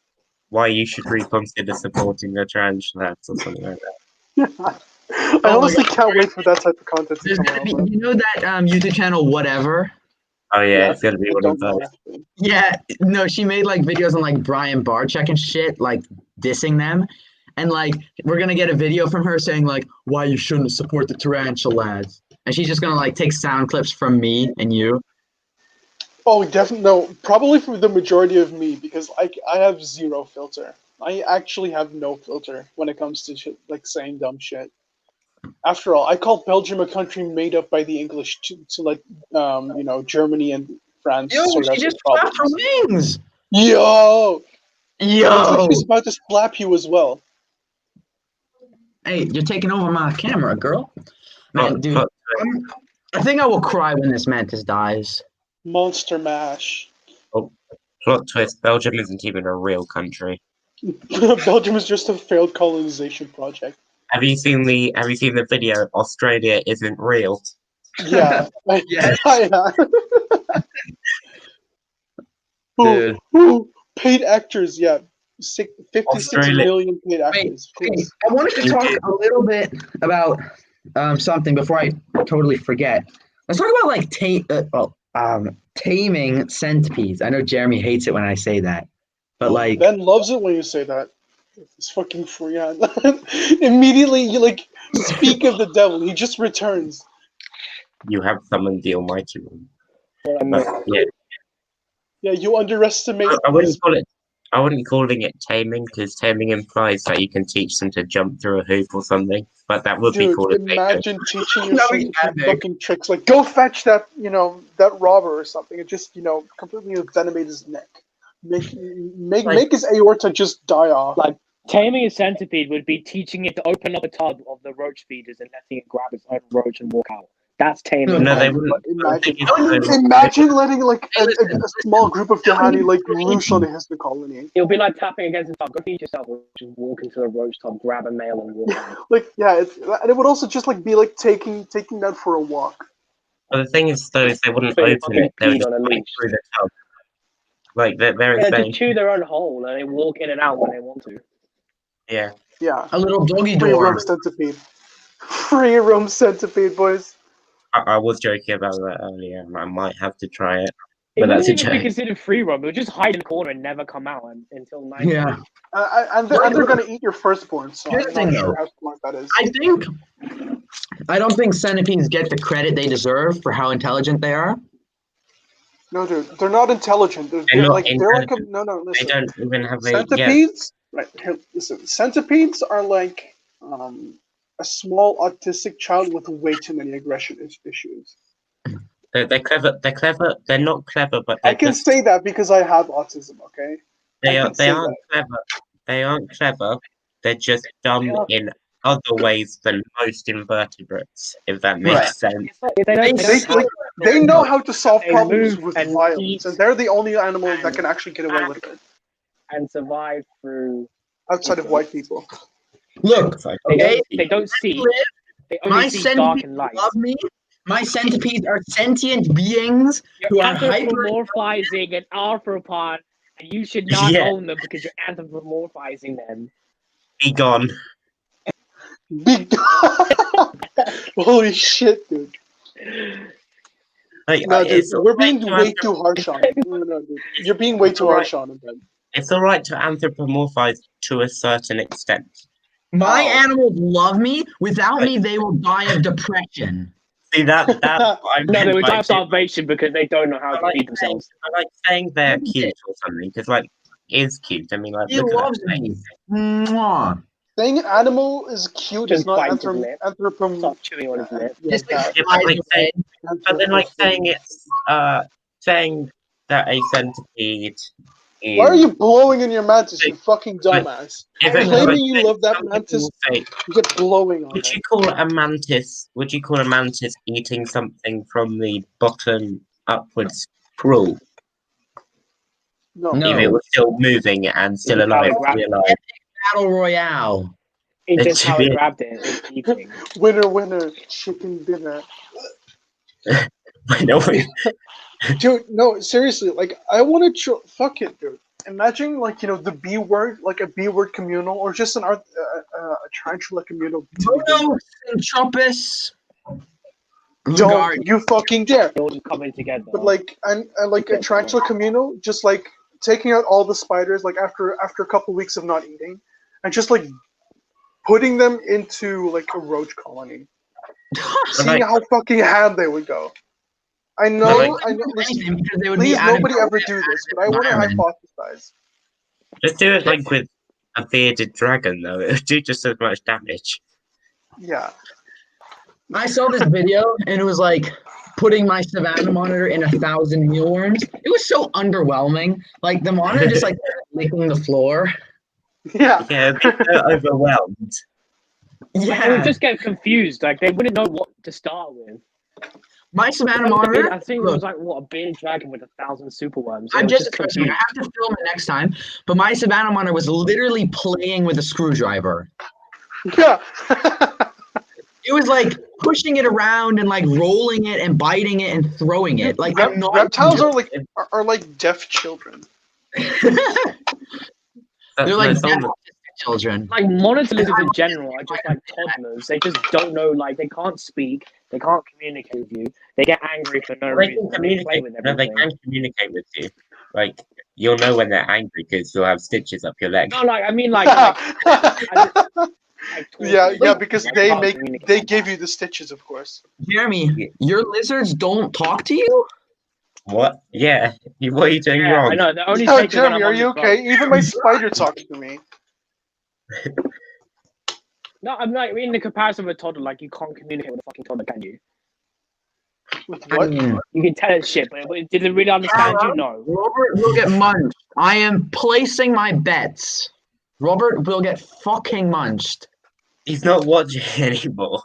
why you should reconsider supporting the Tarantulads or something like that. I honestly can't wait for that type of content to There's come gonna out. be, bro. you know that YouTube channel, whatever. Oh yeah, Yeah, it's gonna be I one don't of know, those. actually. Yeah, no, she made like videos on like Brian Barczyk and shit, like dissing them. And like we're gonna get a video from her saying like why you shouldn't support the Tarantulads. And she's just gonna like take sound clips from me and you. Oh, definitely. No, probably for the majority of me, because I have zero filter. I actually have no filter when it comes to shit, like saying dumb shit. After all, I call Belgium a country made up by the English to let Germany and France Yo, sort out she their just flapped her problems. wings. Yo, looks like Yo. she's about to slap you as well. Hey, you're taking over my camera, girl. Man, dude, Fuck. I think I will cry when this mantis dies. Monster Mash. Plot twist: Belgium isn't even a real country. Belgium is just a failed colonization project. Have you seen the video? Australia isn't real. Yeah. Yes. Ooh, Dude. ooh, paid actors, yeah. 56 Australia- million paid Wait, actors. wait, I wanted to talk a little bit about something before I totally forget. Let's talk about like taming centipedes. I know Jeremy hates it when I say that, but like, Ben loves it when you say that. It's fucking free on. Immediately, you like speak of the devil. He just returns. You have summoned the Almighty One. Well, Yeah, Yeah, you underestimate. I wouldn't call it. I wouldn't calling it taming because taming implies that you can teach them to jump through a hoop or something. But that would be Dude, called a taming. imagine teaching your No, son he's to do epic. fucking tricks like go fetch that, that robber or something, and just, completely venomate his neck. Make his aorta just die off. Like, taming a centipede would be teaching it to open up a tub of the roach feeders and letting it grab its own roach and walk out. That's taming. No, they wouldn't. Imagine letting like a small group of Jihadi like loose on a Hester colony. It'll be like tapping against the tub. Go feed yourself. Just walk into the roach tub, grab a male, and walk out. Like, yeah, and it would also just like be like taking that for a walk. But the thing is, though, is they wouldn't But open it. They would peed just on a bite leash. through the tub. Like they're Yeah, insane. just chew their own hole and they walk in and out when they want to. Yeah. Yeah, a little doggy free door. roam centipede. Free roam centipede, boys. I was joking about that earlier, and I might have to try it. It But that's wouldn't a even be joke. considered free roam. It would just hide in the corner and never come out until 9. Yeah, And they're gonna eat your firstborn, so Here's I'm the thing, not sure though. how smart that is. I don't think centipedes get the credit they deserve for how intelligent they are. No, dude, they're not intelligent. They're not like a intelligent. no. They Listen, don't even have a centipedes. Right here, listen. Centipedes are like a small autistic child with way too many aggression issues. They're clever. They're clever. They're not clever, but I can say that because I have autism. Okay. they I are. can They say aren't clever. They aren't clever. They're just dumb in other ways than most invertebrates. If that makes Right. sense. They know how to solve They problems move with and violence, eat and they're the only animal that can actually get away with it and survive through. outside of white people. Look, It's like, okay, They don't see. They only my see dark centipedes and light. love me. My centipedes are sentient beings who You're are hyper. anthropomorphizing an arthropod, and you should not Yeah. own them because you're anthropomorphizing them. be gone. Big. Holy shit, dude! Like, No, dude, it's we're being alright to way too harsh on him. No, dude, you're being way too harsh on him, Ben. It's all right to anthropomorphize to a certain extent. My Oh. animals love me. Without me, they will die of depression. See that what I No, they meant would by die of starvation because they don't know how I to like feed themselves. I like saying they're cute or something because like is cute. I mean, like He look loves at that me. face. Mwah. Saying an animal is cute Just is not bite his lip. anthropom. Stop chewing on his lip. Just like Yeah, but, like, flies but then like saying it's saying that a centipede is. Why are you blowing in your mantis, you fucking dumbass? If it- Claiming you love that some people mantis, say, you get blowing on would it. you call a mantis? Would you call a mantis eating something from the bottom upwards cruel? No. No. If it was still moving and still It's how alive, it grabbed be it. alive. Battle Royale. It's It's just how it weird. grabbed it. It's eating. Winner, winner, chicken dinner. I know. Dude, no, seriously, like, I want to fuck it, dude. Imagine, like, the B word, like a B word communal, or just a tarantula communal. Mono Centropus. Don't you fucking dare. They're all just coming together. But, like, and like a tarantula communal, just, like, taking out all the spiders, like, after a couple weeks of not eating, and just, like, putting them into, like, a roach colony. Seeing how fucking ham they would go. I know. Listen, Because they would please, be out nobody of ever do this, but I want to environment. hypothesize. Just do it like with a bearded dragon, though. It would do just as much damage. Yeah. I saw this video and it was like putting my Savannah monitor in 1,000 mealworms. It was so underwhelming. Like the monitor just like licking the floor. Yeah. Yeah, they're overwhelmed. They would Yeah. just get confused. Like, they wouldn't know what to start with. My Savannah monitor. I think it was like what, a bearded dragon with 1,000 superworms. I'm It was just trust me, I confused. have to film it next time. But my Savannah monitor was literally playing with a screwdriver. Yeah. It was like pushing it around and like rolling it and biting it and throwing it. Like I'm not reptiles are like deaf children. They're like deaf children. Like monitor lizards in general are just like toddlers. They just don't know. Like they can't speak. They can't communicate with you. They get angry for no They reason. can They play communicate. with No, they everything. can communicate with you. Like you'll know when they're angry because you'll have stitches up your leg. No, like I mean, like yeah, because They can't they communicate. give you the stitches, of course. Jeremy, your lizards don't talk to you? What? Yeah. What are you doing Yeah, wrong? I know. They're only Yo, taken when Jeremy, I'm are on you the okay? phone. Even my spider talks to me. No, I'm like in the comparison with a toddler. Like you can't communicate with a fucking toddler, can you? With I what? mean, You can tell it shit, but did it really understand you? No. Robert will get munched. I am placing my bets. Robert will get fucking munched. He's not watching anymore.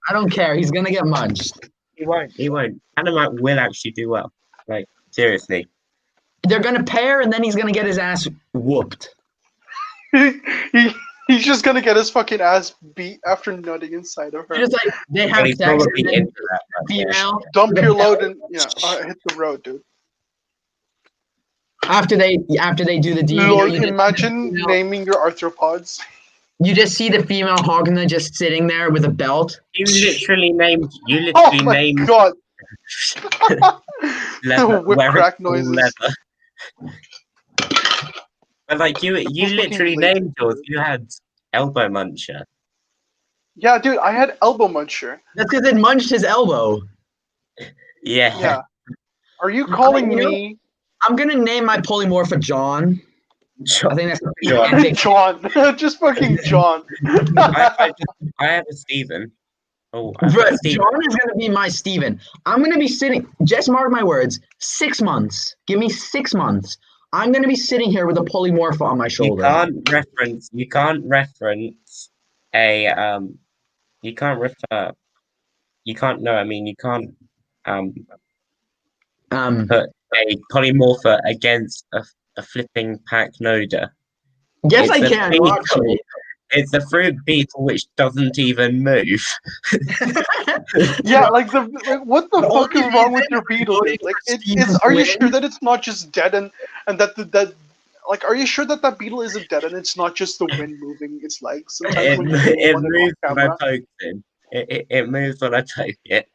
I don't care. He's gonna get munched. He won't. He won't. Animat will actually do well. Like seriously. They're gonna pair, and then he's gonna get his ass whooped. He's just gonna get his fucking ass beat after nutting inside of her. Just like they And have he's sex, probably and then into that. female Dump your load and hit the road, dude. after they do the deed. Lord, you just- imagine naming your arthropods. You just see the female Hogna just sitting there with a belt. You literally named. Oh my god! leather. Whip wearing crack full noises. leather. But like you literally named yours. You had elbow muncher. Yeah, dude, I had elbow muncher. That's because it munched his elbow. Yeah. Yeah. Are you calling You know- me I'm gonna name my polymorph John. I think that's John. John? Just fucking John. I have a Stephen. Oh, I've got Right, a Stephen. John is gonna be my Steven. I'm gonna be sitting. Just mark my words. 6 months. Give me 6 months. I'm gonna be sitting here with a polymorph on my You shoulder. can't reference. You can't reference a. You can't refer. You can't. No, I mean you can't. Put a polymorpher against a flipping Pachnoda. Yes, I It's a can. beetle. Actually. It's a fruit beetle which doesn't even move. Yeah, like what the The fuck only is wrong with reason your beetle, dude? I'm Like, voting for it's Steven are you Quinn- sure that it's not just dead and that like, are you sure that beetle isn't dead and it's not just the wind moving its legs? Sometimes It, when you it want moves off when I camera. poke it. It moves when I poke it.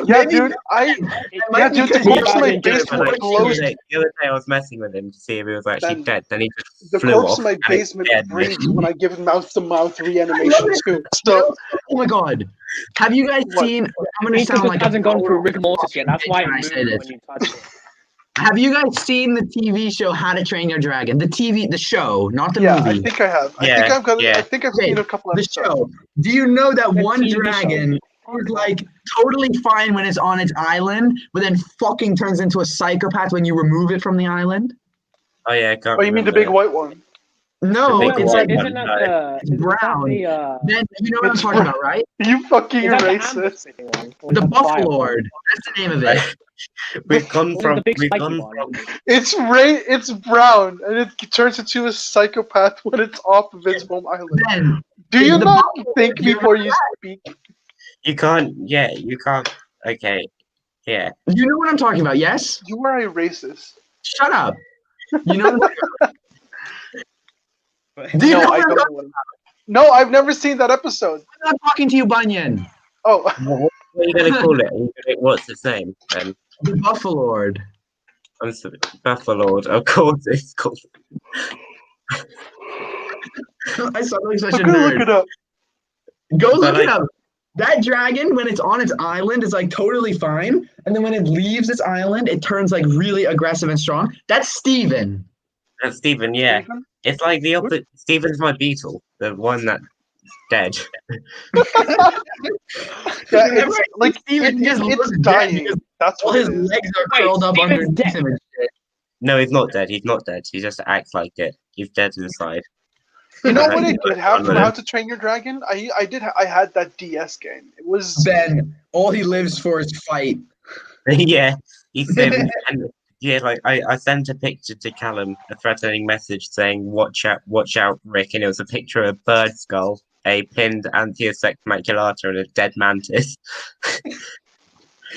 Yeah, dude, might be dude, the because corpse in my you basement like- glows. The other day I was messing with him to see if he was actually Then dead. Then he just The flew corpse off. in my and it's basement dead. breathes when I give it mouth-to-mouth reanimation too. So Oh my god. Have you guys What? seen? I'm gonna Because sound it like hasn't a gone through rigor mortis yet. That's why it when I moves say this. when you touch it. Have you guys seen the TV show How to Train Your Dragon? The show, not the yeah, movie. I think I have. Yeah, I think I've Okay, seen a couple the episodes. show. Do you know that The one TV show. dragon is like totally fine when it's on its island, but then fucking turns into a psychopath when you remove it from the island? Oh yeah, I can't Oh, you mean the remember big white one? No, The big it's white like one. Isn't that no. the? It's Is that brown. the? then you know what I'm It's talking brown. about, right? You fucking Is that the racist. amber-sitting one? Or is The that fire Buffalo one? Lord. That's the name of it. We've gone Or from the big we've spiky gone one? from It's brown, and it turns into a psychopath when it's off of its home island. Then Do you the not Buffalo think Lord, you before you speak? you can't okay. Yeah. you know what I'm talking about, yes? You are a racist. Shut up. You know what I'm Do you No, know I what I'm don't talking know what No, I've never seen that episode. about? I'm talking to you, Bunyan. Oh, What are you gonna call it? What's its name then? The Buffalo Lord. I'm sorry, Buffalo. Of course it's called. I sound like such a I'm gonna look nerd. it up. Go But look it like- up. That dragon, when it's on its island, is like totally fine. And then when it leaves its island, it turns like really aggressive and strong. That's Steven. That's Stephen, yeah. Stephen? It's like the opposite. Stephen's my beetle, the one that's dead. Yeah, it's like Steven just it's looks dead dying. because That's all what his it is. legs are Wait, curled up Steven's underneath dead. him and shit. No, he's not dead. He's not dead. He just acts like it. He's dead inside. You know what I did have from How to Train Your Dragon? I had that DS game. It was Ben, all he lives for is fight. Yeah, he said, and yeah, like I sent a picture to Callum, a threatening message saying, watch out, Rick," and it was a picture of a bird skull, a pinned Antiosect maculata, and a dead mantis.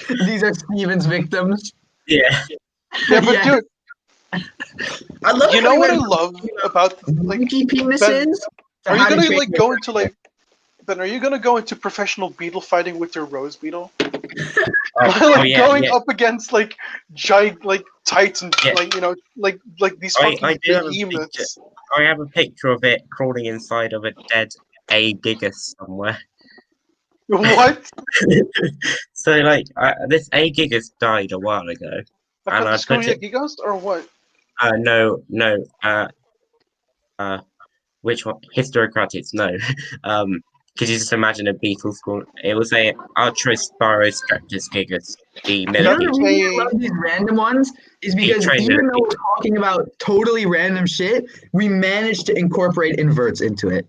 These are Steven's victims. Yeah. yeah, but dude, I love. you know what I love about like monkey penises? are you gonna like go into like Ben? Are you gonna go into professional beetle fighting with your rose beetle? Going up against like giant like titans, like you know, like these fucking behemoths. I have a picture of it crawling inside of a dead A gigas somewhere. What? So like this A gigas died a while ago, and I put it. Gigas or what? No. Which one? Histocratics? No. Could you just imagine a beetle school? It was a Artrospirostreptus gigas. The millipede. The reason I love these random ones is because even though we're talking about totally random shit, we managed to incorporate inverts into it.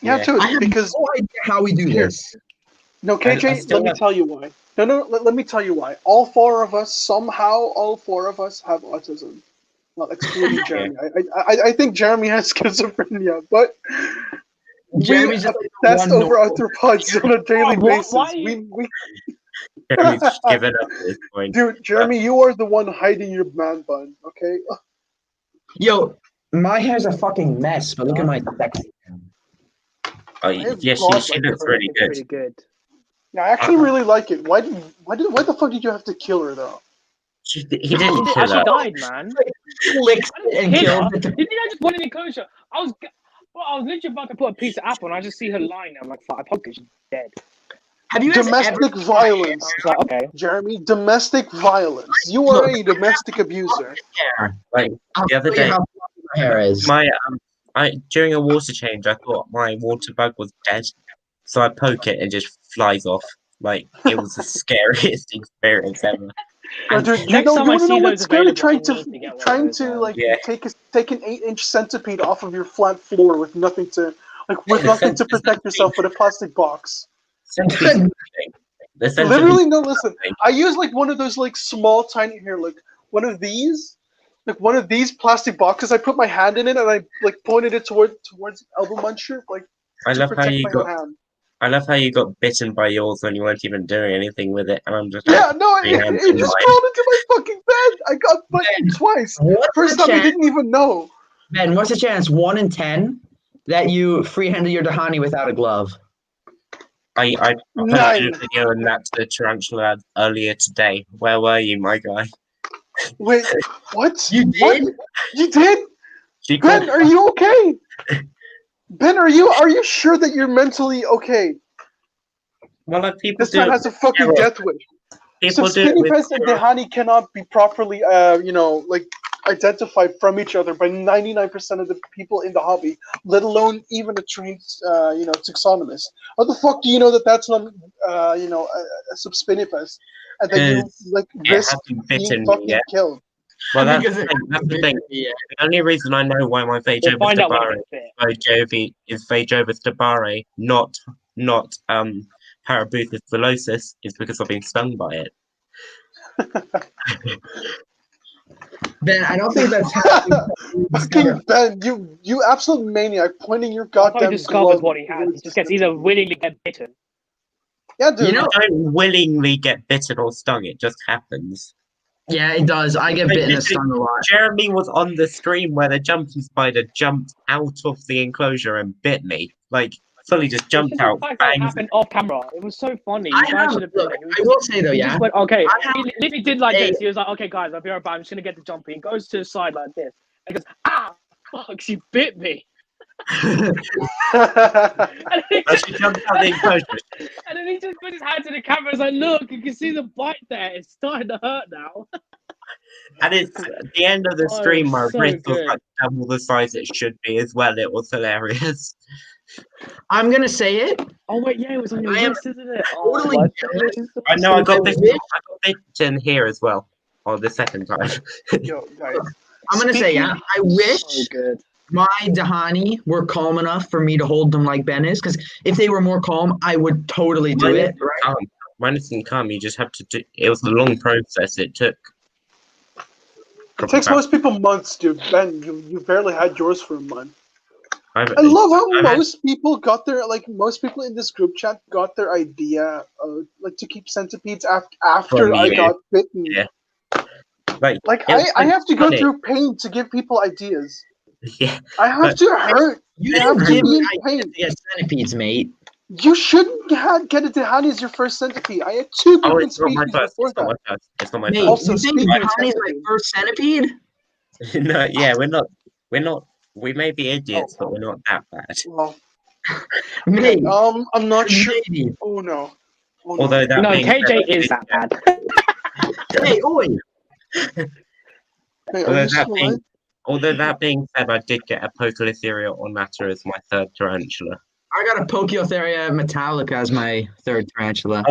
Yeah, too. I have because no idea how we do this. No, KJ, let me tell you why. No, let me tell you why. All four of us have autism. Not excluding Jeremy. I think Jeremy has schizophrenia, but Jeremy's we obsessed over arthropods on a daily basis. Jeremy's just given up at this point. Dude, Jeremy, you are the one hiding your man bun, okay? Yo, my hair's a fucking mess, but look at my sexy. Oh, yeah, she looks really good. Pretty good. Yeah, I actually really like it. Why the fuck did you have to kill her though? He didn't kill She her. died, man. Licks and kills it. You think I just wanted enclosure? I was literally about to put a piece of apple, and I just see her lying there. I'm like, fuck, I hope she's dead. Have you guys domestic violence? I was like, okay. Jeremy, domestic violence. You are a domestic abuser. Like the other day, my hair is. During a water change, I thought my water bug was dead, so I poke it and it just flies off. Like it was the scariest experience ever. Dude, you know what's scary? Trying to like take an 8-inch centipede off of your flat floor with nothing to to protect yourself but a plastic box. Literally, no. Listen, I use like one of those like small, tiny here, like one of these plastic boxes. I put my hand in it and I like pointed it towards elbow muncher, like. I love how you got bitten by yours when you weren't even doing anything with it, and I'm just it just crawled into my fucking bed. I got bitten twice. First time I didn't even know. Ben, what's the chance? 1 in 10 that you free-handed your Dahani without a glove? I posted a video on that to Tarantulads earlier today. Where were you, my guy? Wait, what? You did? What? You did? Ben, are you okay? Ben, are you sure that you're mentally okay? Well, this man has a fucking death wish. So Skinny Pants and Dahani cannot be properly, identified from each other by 99% of the people in the hobby, let alone even a trained, taxonomist. How the fuck do you know that that's not, a subspinipes, and then you risk being fucking killed? Well, that's the thing. Yeah. The only reason I know why my Vejova stabare is Vejova stabare, not Parabuthus velocis, is because I've been stung by it. Ben, I don't think that's fucking Ben, you absolute maniac pointing your goddamn glove. What he has. He just gets either willingly get bitten. Yeah, dude. I don't willingly get bitten or stung. It just happens. Yeah, it does. I get bitten and stung a lot. Jeremy was on the stream where the jumping spider jumped out of the enclosure and bit me. Like, fully just jumped out. It happened off camera. It was so funny. I will say though, he yeah. Just went, okay. He literally did like this. He was like, okay, guys, I'll be right back. I'm just going to get the jumping. He goes to the side like this. And goes, ah, fuck, she bit me. And she jumped out the enclosure. And then he just put his hand to the camera. He's like, look, you can see the bite there. It's starting to hurt now. And it's at the end of the stream, my wrist was like double the size it should be as well. It was hilarious. I'm gonna say it. Oh wait, yeah, it was on your wrist, isn't it? Totally I know. I got bitten here as well. On the second time. Yo, guys. I'm gonna say, yeah. I wish my Dahani were calm enough for me to hold them like Ben is, because if they were more calm, I would totally do it. Right? Mine isn't calm. You just have to do. It was a long process. It took. It takes most people months, dude. Ben, you barely had yours for a month. I love how most people in this group chat got their idea to keep centipedes after I got bitten. Yeah. I have to go through pain to give people ideas. Yeah. I have to hurt. You have didn't to give be me in ideas pain. to get centipedes, mate. You shouldn't get it. Dahani is your first centipede. I had two different It's not my species first. before It's not that. my first. It's not my Mate, Also, you think speaking of Dahani is my centipede- first centipede? first. No, yeah, we're not. We may be idiots, but we're not that bad. Well, Mate, I'm not sure. maybe. Oh no. Oh, no. Although that No, being KJ said, is that bad. Hey, oi! Hey, are you still alive? although that being said, I did get a Pocolithera ornata as my third tarantula. I got a Pokiotheria metallica as my third tarantula.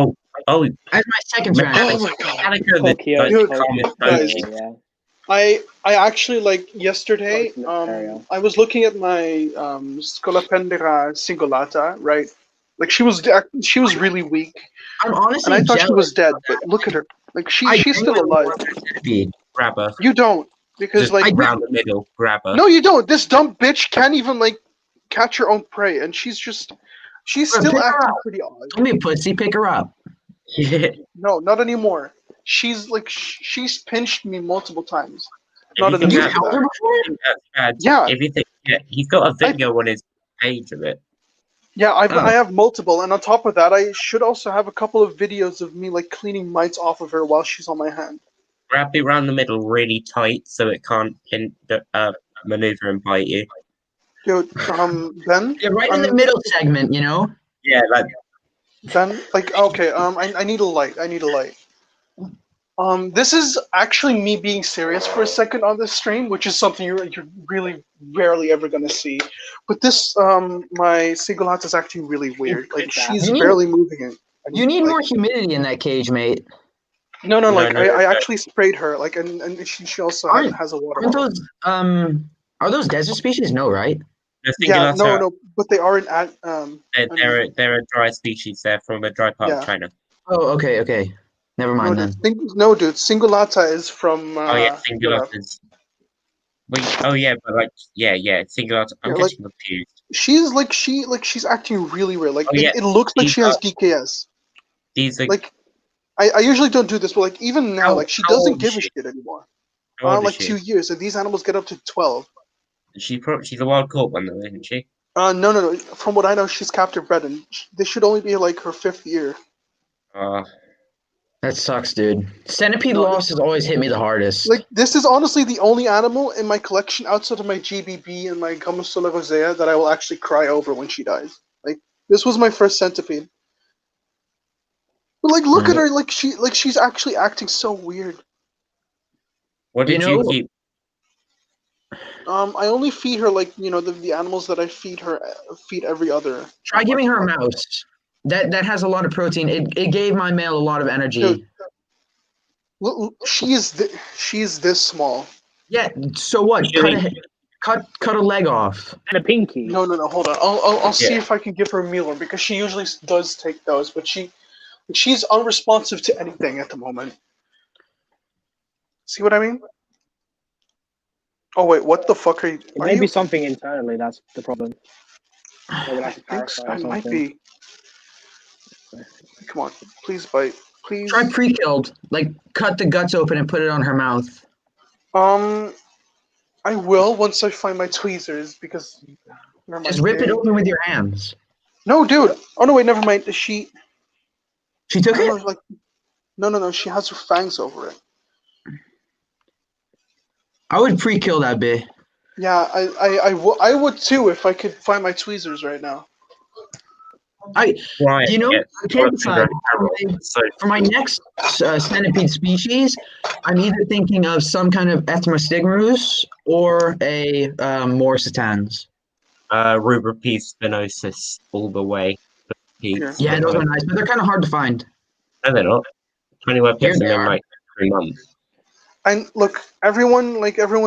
Oh, As my second tarantula. Oh my god. Metallica, Tokyo, the Dude, calmest guys. Poke. Yeah. I actually yesterday. Area. I was looking at my Scolopendra cingulata, right? Like she was really weak, I'm honestly and I thought she jealous. was dead. But look at her, like she's still genuinely alive. want that centipede. Grab her. You don't, because Just like round the middle. Grab her. no, you don't. This dumb bitch can't even catch her own prey, and she's still Pick her acting up. pretty odd. Don't be a pussy, pick her up. Yeah. No, not anymore. She's she's pinched me multiple times. If Not you in the think You mood that- for held her that. before? I think that's bad. Yeah. If you think, he's got a video on his page of it. Yeah, Oh. I have multiple, and on top of that, I should also have a couple of videos of me cleaning mites off of her while she's on my hand. Grab it round the middle really tight so it can't maneuver and bite you. Dude, Ben? Yeah, right in the middle segment, you know? Yeah, like Ben, okay, I need a light. I need a light. This is actually me being serious for a second on this stream, which is something you're really rarely ever gonna see. But this, my Cingulata is acting really weird. Like she's You need- barely moving it. You need more humidity in that cage, mate. No, No, I actually sprayed her, and she also has a water Aren't bottle. those are those desert species? No, right? the Yeah, Cingulata, no, but they aren't at they're a dry species. They're from a dry part Yeah. of China. Oh, okay. Never mind then. dude, Cingulata is from Oh yeah, Europe. Cingulatas. Wait, oh yeah, but Cingulata. I'm Yeah, getting confused. She's acting really weird. Oh, yeah. It looks like She's she has got- DKS. These are I usually don't do this, but even now, How- she how doesn't old give a is she? shit anymore. how old is she? 2 years, and these animals get up to 12. She's a wild caught one though, isn't she? No. From what I know, she's captive bred, and this should only be her 5th year. That sucks, dude. Centipede No, loss has always hit me the hardest. This is honestly the only animal in my collection outside of my GBB and my Gamusula rosea that I will actually cry over when she dies. This was my first centipede. But look at her, she's actually acting so weird. What You did you know- keep? I only feed her the animals that I feed every other. Try giving her a mouse. That has a lot of protein. It gave my male a lot of energy. Dude. Look, she's this small. Yeah. So what? Cut a leg off. And a pinky. No, hold on. I'll see Yeah. if I can give her a meal because she usually does take those, but she's unresponsive to anything at the moment. See what I mean? Oh wait, what the fuck are you? It may be something internally that's the problem. I think so. It might be. Come on, please bite, please. Try pre-killed. Cut the guts open and put it on her mouth. I will once I find my tweezers because. Never mind. Just rip it open with your hands. No, dude. Oh no, wait, never mind. She She took I it? don't know, no. She has her fangs over it. I would pre-kill that bit. Yeah, I would too if I could find my tweezers right now. I Right. I can't decide. For my next centipede species, I'm either thinking of some kind of Ethmostigmarus or a Morsitans. Rubripes spinosus all the way. Yeah, those are nice, but they're kind of hard to find. No, they're not. 20 web Here gets them they in are. like 3 months. And look, everyone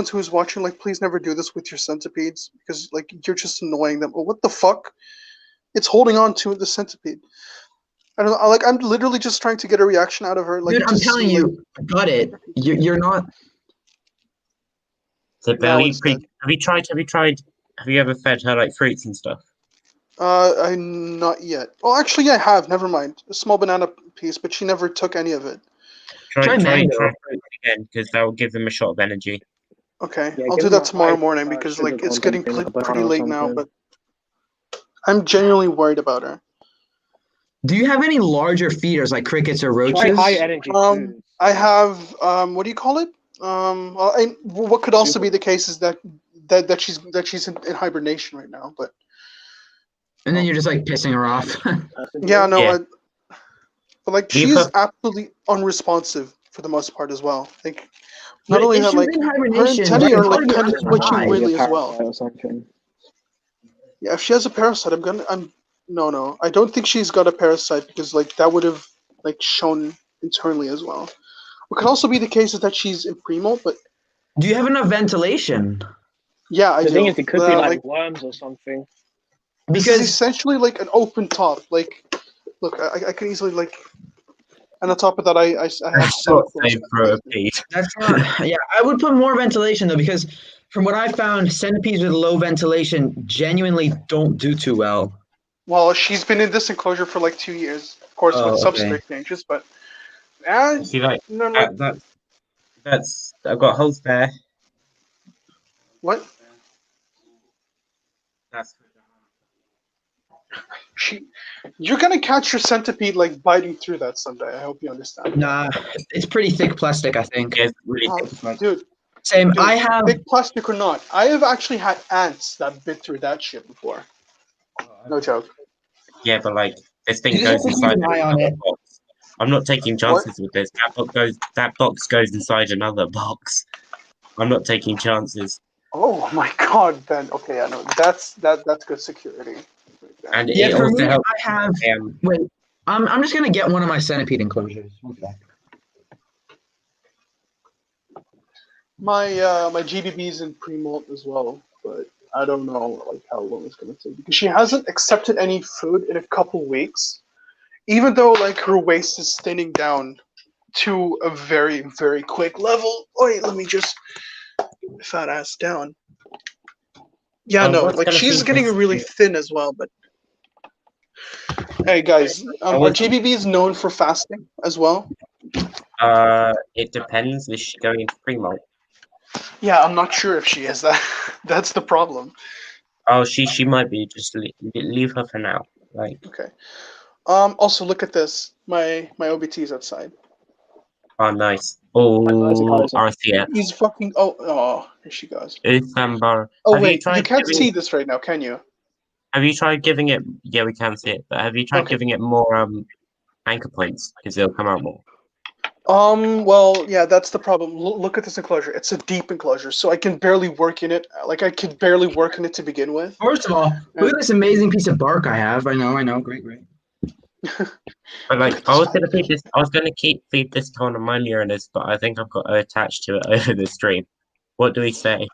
who's watching, like, please never do this with your centipedes because, like, you're just annoying them. Oh, what the fuck? It's holding on to the centipede. I don't know. Like, I'm literally just trying to get a reaction out of her. Like, Dude, I'm to telling see, you, got it. You're not. So, Now Billy, it's dead. have you ever fed her like fruits and stuff? I not yet. Oh, actually, I have. Never mind. A small banana piece, but she never took any of it. Try mango. fruits again because that will give them a shot of energy. Okay, Yeah, I'll give do them that a tomorrow high, morning because, sugar like, it's content getting thing, a banana pretty or late now. something. But I'm genuinely worried about her. Do you have any larger feeders like crickets or Try roaches? high energy foods. I have what do you call it? What could also be the case is that she's in hibernation right now. But And then you're just like pissing her off. yeah, no, Yeah. but like Leave she is her- absolutely unresponsive for the most part as well. Like But not only if that, she's like in her hibernation, antennae it's are hard like to kind of understand twitching why. weirdly Maybe a as well. parasite or something. Yeah, if she has a parasite, no, I don't think she's got a parasite because like that would have like shown internally as well. What could also be the case is that she's in primo, but Do you have enough ventilation? yeah, I The do. thing is, it could be like Like worms or something. this is Because essentially like an open top. Like, look, I can easily like, and on top of that, I have Not seven safe for a pea. that's not. Yeah, I would put more ventilation though, because from what I found, centipedes with low ventilation genuinely don't do too well. Well, she's been in this enclosure for like 2 years, of course, with Oh, okay. substrate changes, but See, like no, no, that's I've got holes there. what? That's You're gonna catch your centipede like biting through that someday. I hope you understand. Nah, it's pretty thick plastic, I think. yeah, it's really Oh, difficult. dude, Same. dude, I have. thick plastic or not, I have actually had ants that bit through that shit before. No joke. Yeah, but like this You thing just have goes to keep inside an eye on another it. box. I'm not taking chances with this. That box goes inside another box. I'm not taking chances. Oh my god, Ben. Okay, I know that's good security. And Yeah, it for also me, helps. I have. Wait, I'm just gonna get one of my centipede enclosures. Okay. My GBB's in pre-molt as well, but I don't know like how long it's gonna take because she hasn't accepted any food in a couple weeks, even though like her waist is thinning down to a very very quick level. Oh wait, let me just get my fat ass down. Yeah, no, What's like gonna she's feed getting this? really thin as well. But hey guys, our GBB is known for fasting as well. It depends. Is she going into pre-molt? Yeah, I'm not sure if she is that. That's the problem. Oh, she might be. Just leave her for now. Like, Okay. Also, look at this. My OBT is outside. oh, nice. Oh, RCF. He's fucking. Oh, here she goes. Sambar. Oh Have you wait, tried you can't giving see it- this right now, can you? Have you tried giving it? Yeah, we can see it. But have you tried Okay. giving it more anchor points because it'll come out more? Well, yeah, that's the problem. Look at this enclosure. It's a deep enclosure, so I can barely work in it. Like I could barely work in it to begin with. First of all, look at this amazing piece of bark I have. I know. Great. But like, I was gonna feed this. I was gonna feed this to one of my Uranus, but I think I've got to attach to it over the stream. What do we say?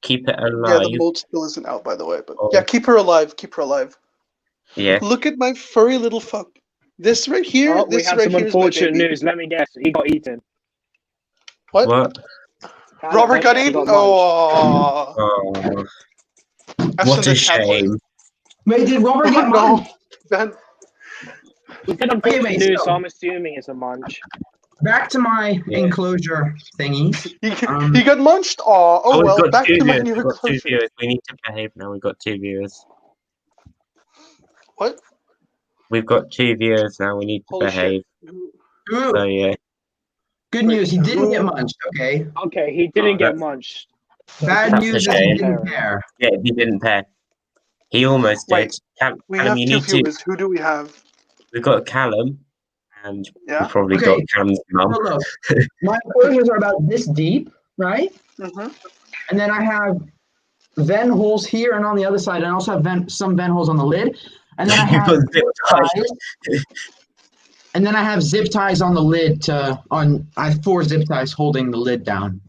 Keep it Yeah, alive. the mold still isn't out, by the way. But Oh. yeah, keep her alive. Keep her alive. Yeah. Look at my furry little fuck. This right here. Oh, we this have right some here is my unfortunate baby. news. Let me guess. He got eaten. What? Robert got eaten. Oh. Oh, I've what seen a the cat play. shame. Wait, did Robert get No, munched? Ben. We did unfortunate wait, news, so- so I'm assuming it's a munch. Back to my Yeah. enclosure thingies. He got munched. Oh we've well. got Back two to my viewers. new We've got two enclosure. viewers. We need to behave now. We've got 2 viewers. What? We've got 2 viewers now. We need to Holy behave. shit. Ooh, So yeah. good news. He didn't get Who- munched. Okay. Okay, he didn't get that's- munched. Bad That's news a is he shame. didn't pair. Yeah, he didn't pair. He almost Wait, did. We Callum, have you 2 need to. viewers. Who do we have? We've got Callum, and Yeah. we've probably Okay. got Callum's mum. So look, my enclosures are about this deep, right? Mm-hmm. And then I have vent holes here and on the other side. And I also have some vent holes on the lid. And then I You've have got zip ties. And then I have zip ties on the lid I have 4 zip ties holding the lid down.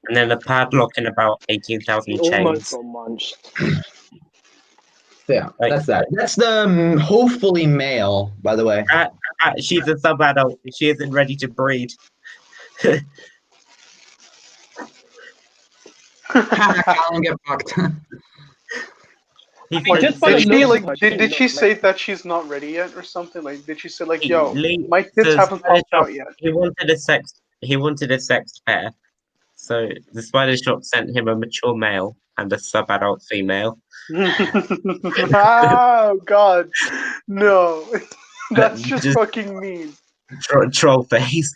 And then a padlock and about 18,000 He almost chains. got munched. Yeah, Like- that's that. That's the hopefully male, by the way. She's a sub-adult. She isn't ready to breed. Colin, get fucked. He Like, said- just by Did the she looks of her, did she look say that she's not ready yet or something? Like, did she say like, yo, Lee- my kids so haven't Spider popped out Shop- yet? He wanted a sex pair. So the spider shop sent him a mature male and a sub-adult female. Oh God, no, that's just Just- fucking mean. Troll face.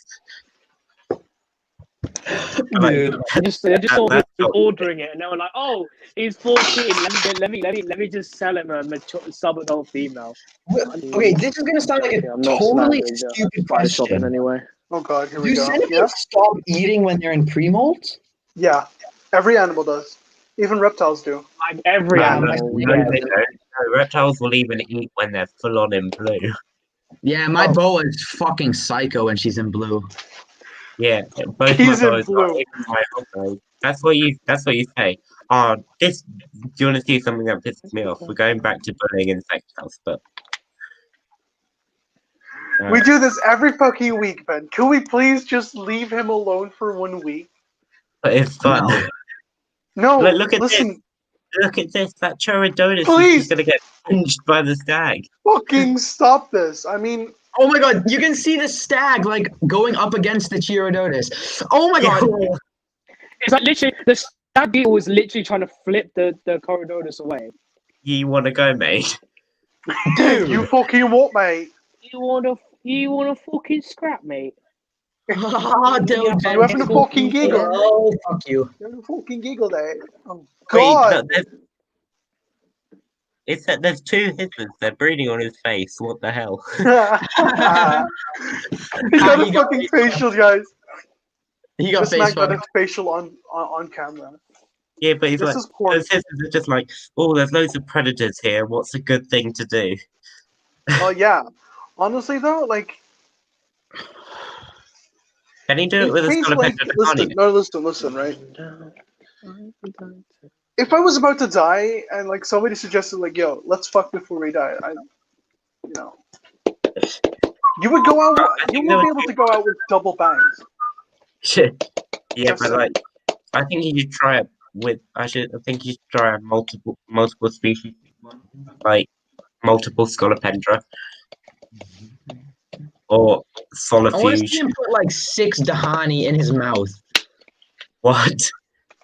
Dude. they just saw That's him not- ordering it, and they were like, "Oh, he's 14. Let me just sell him a mature sub-adult female." Okay, this is gonna sound like a I'm not totally slandering the stupid spider shop in question. any way. Oh God, here Do we go. centipedes Yeah, stop eating when they're in pre-molt? yeah. Every animal does. Even reptiles do. Like every No, animal, no, yeah. they don't. No, reptiles will even eat when they're full on in blue. Yeah, my Oh. boa is fucking psycho when she's in blue. Yeah, both He's my in boys blue. are even my hobos. That's what you say. Do you want to see something that pisses me off? We're going back to bullying in sex house, but We do this every fucking week, Ben. Can we please just leave him alone for 1 week? it's fun. No. No, Look at listen, Look at this. That Chorodonis Please. is just gonna get pinched by the stag. fucking stop this. I mean, Oh my god, you can see the stag like going up against the Chirodotus. Oh my god. It's like literally the stag beetle was literally trying to flip the Corydonis away. You want to go, mate? Dude. you fucking what, mate? You wanna fucking scrap, mate? Ah, dude, You Ben, having a fucking giggle? Oh, fuck you. You fucking giggle there. Oh Wait, God. it's that there's 2 husbands. They're breeding on his face. What the hell? he got a He got fucking facial, guys. He got This face man got a fucked. facial on camera. Yeah, but he's This like, is porn. those husbands are just like, oh, there's loads of predators here. What's a good thing to do? Oh yeah. Honestly though, like, Can he do it in with a case, like, scolopendra? listen, right? If I was about to die and like somebody suggested like, yo, let's fuck before we die, you would go out. You would be able to go out with double bangs. Yeah, Just but like, I think you should try it with. I think you should try multiple species, like multiple scolopendra or I want to solifuge. see him put like 6 Dahani in his mouth. What?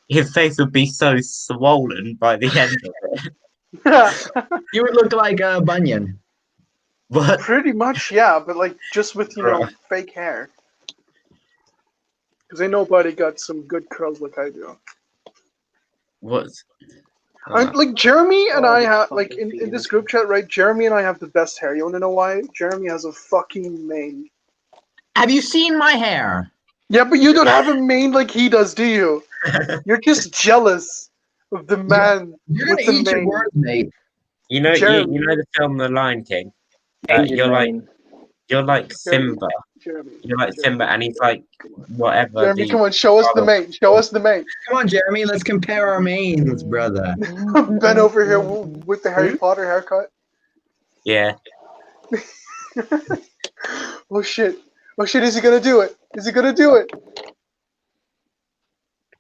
His face would be so swollen by the end of it. He would look like a Bunyan. What? Pretty much, yeah, but like just with Right. fake hair. Because ain't nobody got some good curls like I do. What? Like Jeremy and Oh, I this have like fucking in this fetus. group chat, right? Jeremy and I have the best hair. You want to know why? Jeremy has a fucking mane. Have you seen my hair? Yeah, but you don't have a mane like he does, do you? You're just jealous of the man You're with gonna the eat your mane. words, mate. You know, Jeremy. you know the film The Lion King. Asian You're like Jeremy. Simba. Jeremy. You're like Jeremy. Simba, and he's like whatever. Jeremy, the- come on, show us the mane. Show us the mane. Come on, Jeremy, let's compare our manes, brother. Ben over here with the Harry Potter haircut. Yeah. Oh shit. Oh shit, is he gonna do it? Is he gonna do it?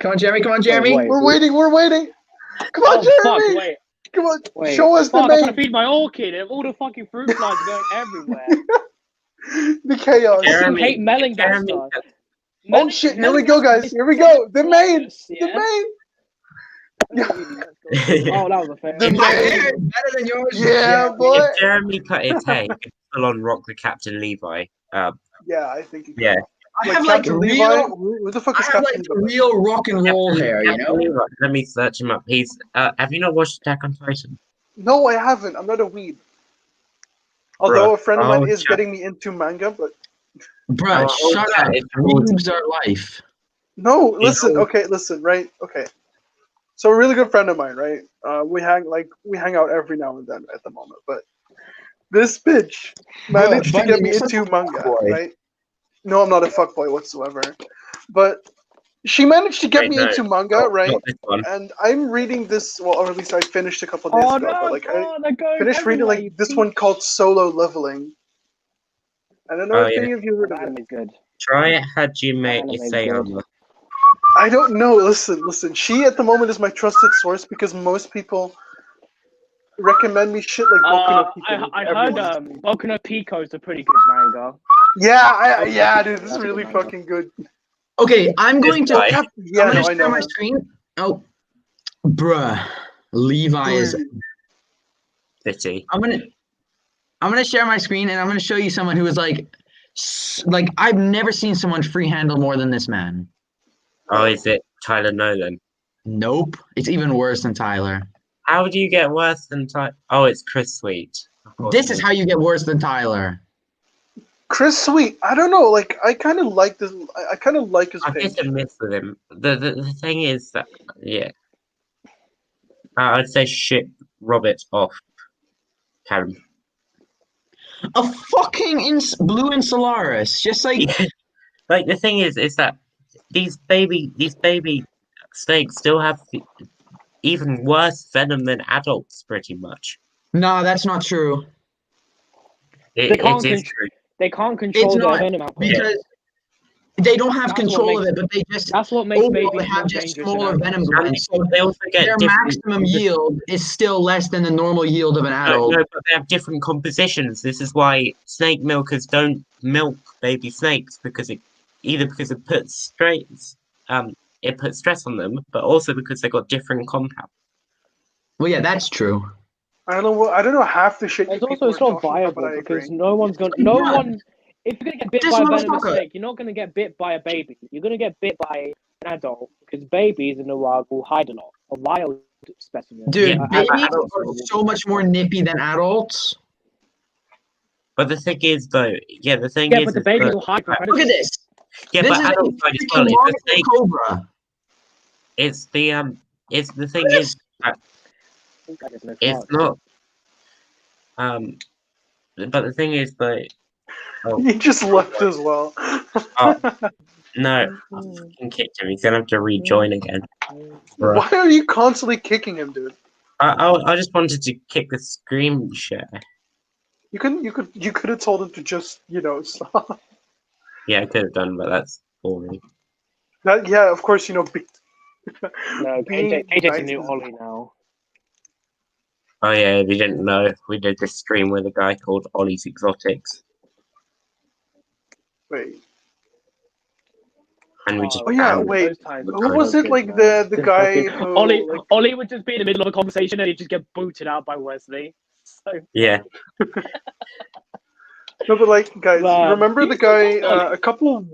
Come on, Jeremy. Come on, Jeremy. wait. We're waiting. Come on, Oh Jeremy. fuck! Wait. Come on, Wait. show us the Fuck, I'm trying to mane. feed my orchid and all the fucking fruit flies are going everywhere. The chaos. Jeremy, I hate melon Jeremy, gaster. Oh shit, here we go, guys. Here we go. The mane. The Yeah? mane. Oh, that was a fair. The My mane. hair is better than yours. Yeah, boy. If Jeremy cut his hair, he could full on rock the Captain Levi. Yeah, I think. Yeah. I have like Captain real, Levi. Who the fuck I is have Captain like Levi? real rock and roll hair, you Captain know. Levi. Let me search him up. He's. Have you not watched Attack on Titan? No, I haven't. I'm not a weeb. Although Bruh. a friend of Oh, mine is shut- getting me into manga, but Bruh, Oh, shut yeah, up. it's Dreams are life. no. Listen, know- okay, listen, right? Okay. So a really good friend of mine, right? We hang out every now and then at the moment, but This bitch managed to Bunny, get me you're such into a manga, fuckboy. right? No, I'm not a fuckboy whatsoever. But she managed to get Wait, me no, into manga, not right? this one. And I'm reading this, well, or at least I finished a couple days Oh ago, no, but like I God, they're going finished reading everywhere, you like this piece. one called Solo Leveling. I don't know Oh, if yeah. any of you heard The of it. anime's good. Try Hajime Anime Isayama. I don't know. Listen. She at the moment is my trusted source because most people recommend me shit like Boku no Pico. I heard Boku no Pico is a pretty good manga. Yeah, dude, this is That's really good manga. fucking good. Okay, I'm going to. guy. Yeah, I'm no, gonna I share know. my screen. Oh, bruh, Levi is. Pity. I'm gonna share my screen and I'm gonna show you someone who is like I've never seen someone free handle more than this man. Oh, is it Tyler Nolan? Nope, it's even worse than Tyler. How do you get worse than Tyler? Oh, it's Chris Sweet. This is how you get worse than Tyler. Chris Sweet. I don't know. Like, I kind of like this. I kind of like his I page. hit and miss with him. The thing is that, yeah. I'd say shit Robert off. Callum. A fucking blue and Solaris, just like Like, the thing is that these baby snakes still have even worse venom than adults, pretty much. no, that's not true. They It can't is con- true. They can't It's control their not venom output. because they don't have That's what control of makes- it, but they just That's what makes overall babies they have more just dangerous. smaller than venom adults. glands. So They also get their different maximum yield is still less than the normal yield of an adult. No, but they have different compositions. This is why snake milkers don't milk baby snakes because it puts stress on them, but also because they got different compounds. Well, yeah, that's true. I don't know half the shit. It's you also people it's are not talking about, viable but I because agree. no one. If you're gonna get bit This by a venomous motherfucker- snake, you're not gonna get bit by a baby. You're gonna get bit by an adult because babies in the wild will hide a lot. A wild specimen. Dude, Yeah, babies adults are will- so much more nippy than adults. But the thing is, though, the thing Yeah, is, but the is babies that- will hide from Look predators. at this. yeah, This but is a adults hide as well. freaking It's the monitor snake. cobra. It's the thing Look at is that There's no it's frogs. not but the thing is that He just left as well. no, I fucking kicked him. He's gonna have to rejoin again. Bruh. Why are you constantly kicking him, dude? I just wanted to kick the screen share. You could have told him to just stop. Yeah, I could have done, but that's boring. Yeah, of course No, being KJ's a nice new is- Ollie now. Oh yeah, if you didn't know, we did this stream with a guy called Ollie's Exotics, Wait. and we just Oh, yeah, banned wait. Those times Who were was so it? good, Like man. the Just guy fucking- who like, Ollie would just be in the middle of a conversation and he'd just get booted out by Wesley. So yeah. No, but like, guys, Man, remember the he's guy? so funny. A couple,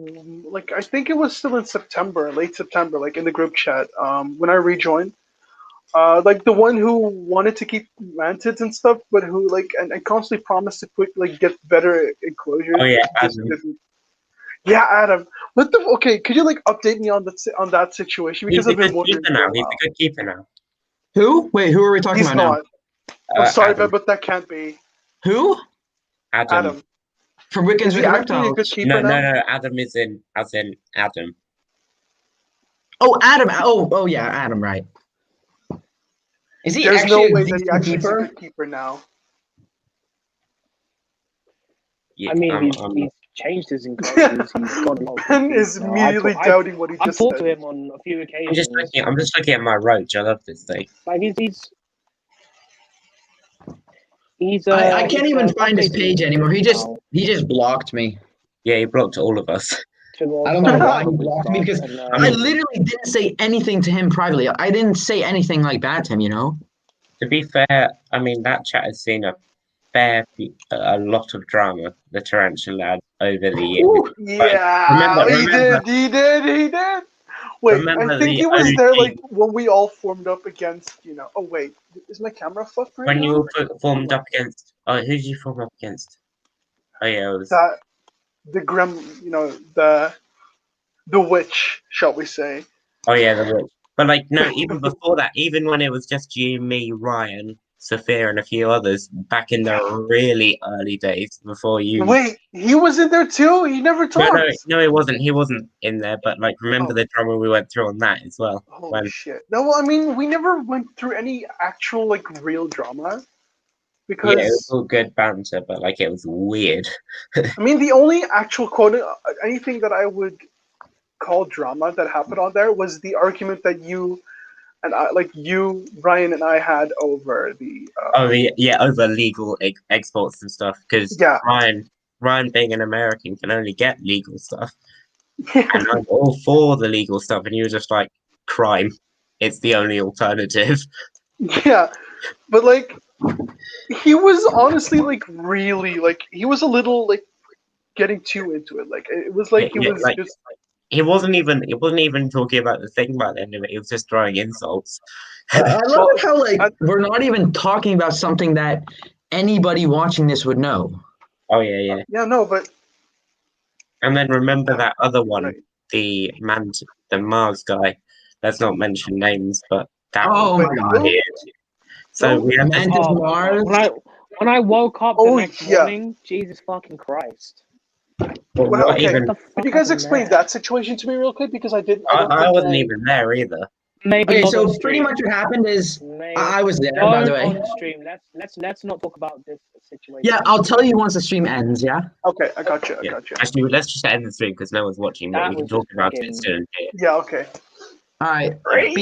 like, I think it was still in September, late September, like in the group chat. When I rejoined, like the one who wanted to keep mantids and stuff, but who like and constantly promised to get better enclosures. Oh yeah, just Adam. didn't. Yeah, Adam. What the? Okay, could you like update me on that situation He's because a I've been good wondering. keeper for now. a He's while. a good keeper now. Who? Wait, who are we talking He's about not. I'm sorry, Adam. but that can't be now? Who? Adam. From Wiccans Is he with actually a Reptiles. good keeper No, now? no. Adam is as in Adam. Oh, Adam. Oh, yeah, Adam. Right. Is he There's no actually a way that he decent actually is a keeper? good keeper now. Yeah, I mean, he's changed his enclosures. He's got a lot of Ben good is feet now. immediately doubting what he I've just talked said. to him on a few occasions. I'm just looking at my roach. I love this thing. Like he's I can't even find his updating page anymore. He just blocked me. Yeah, he blocked all of us. I don't know why he blocked me because I literally didn't say anything to him privately. I didn't say anything like that to him, you know? To be fair, I mean that chat has seen a lot of drama. The Tarantulads over the years. Ooh, yeah, remember- he did. Wait, Remember I think the he was there OG. like when we all formed up against, Oh, wait, is my camera fucked right When now? you were formed up against, who did you form up against? Oh yeah, it was. The the witch, shall we say? Oh yeah, the witch. But like no, even before that, even when it was just you, me, Ryan, Sophia and a few others back in the really early days before you. Wait, he was in there too? He never talked. No, he wasn't. He wasn't in there. But like, remember the drama we went through on that as well. Holy shit! No, well, I mean, we never went through any actual like real drama because it was all good banter, but like it was weird. I mean, the only actual anything that I would call drama that happened on there was the argument that you and I, Ryan and I had over the over legal exports and stuff, because Ryan being an American can only get legal stuff, and I'm all for the legal stuff, and you were just like, crime, it's the only alternative. Yeah, but like he was honestly like really like he was a little like getting too into it. Like it was like he was like, just. He wasn't even talking about the thing by the end of it. He was just throwing insults. I love it how like we're not even talking about something that anybody watching this would know. Oh yeah. Yeah, no, but. And then remember that other one, right. the Mars guy. Let's not mention names, but that. Oh my god! Weird. So we have Mars. When I woke up the next morning, Jesus fucking Christ. Okay. Could you guys explain that situation to me real quick? Because I didn't. I wasn't even there either. Maybe okay, so pretty much what happened is I was there, by the way. On stream. Let's not talk about this situation. Yeah, I'll tell you once the stream ends. Yeah. Okay, I got you. Actually, let's just end the stream because no one's watching. But we can talk about it soon. Yeah. Okay. All right.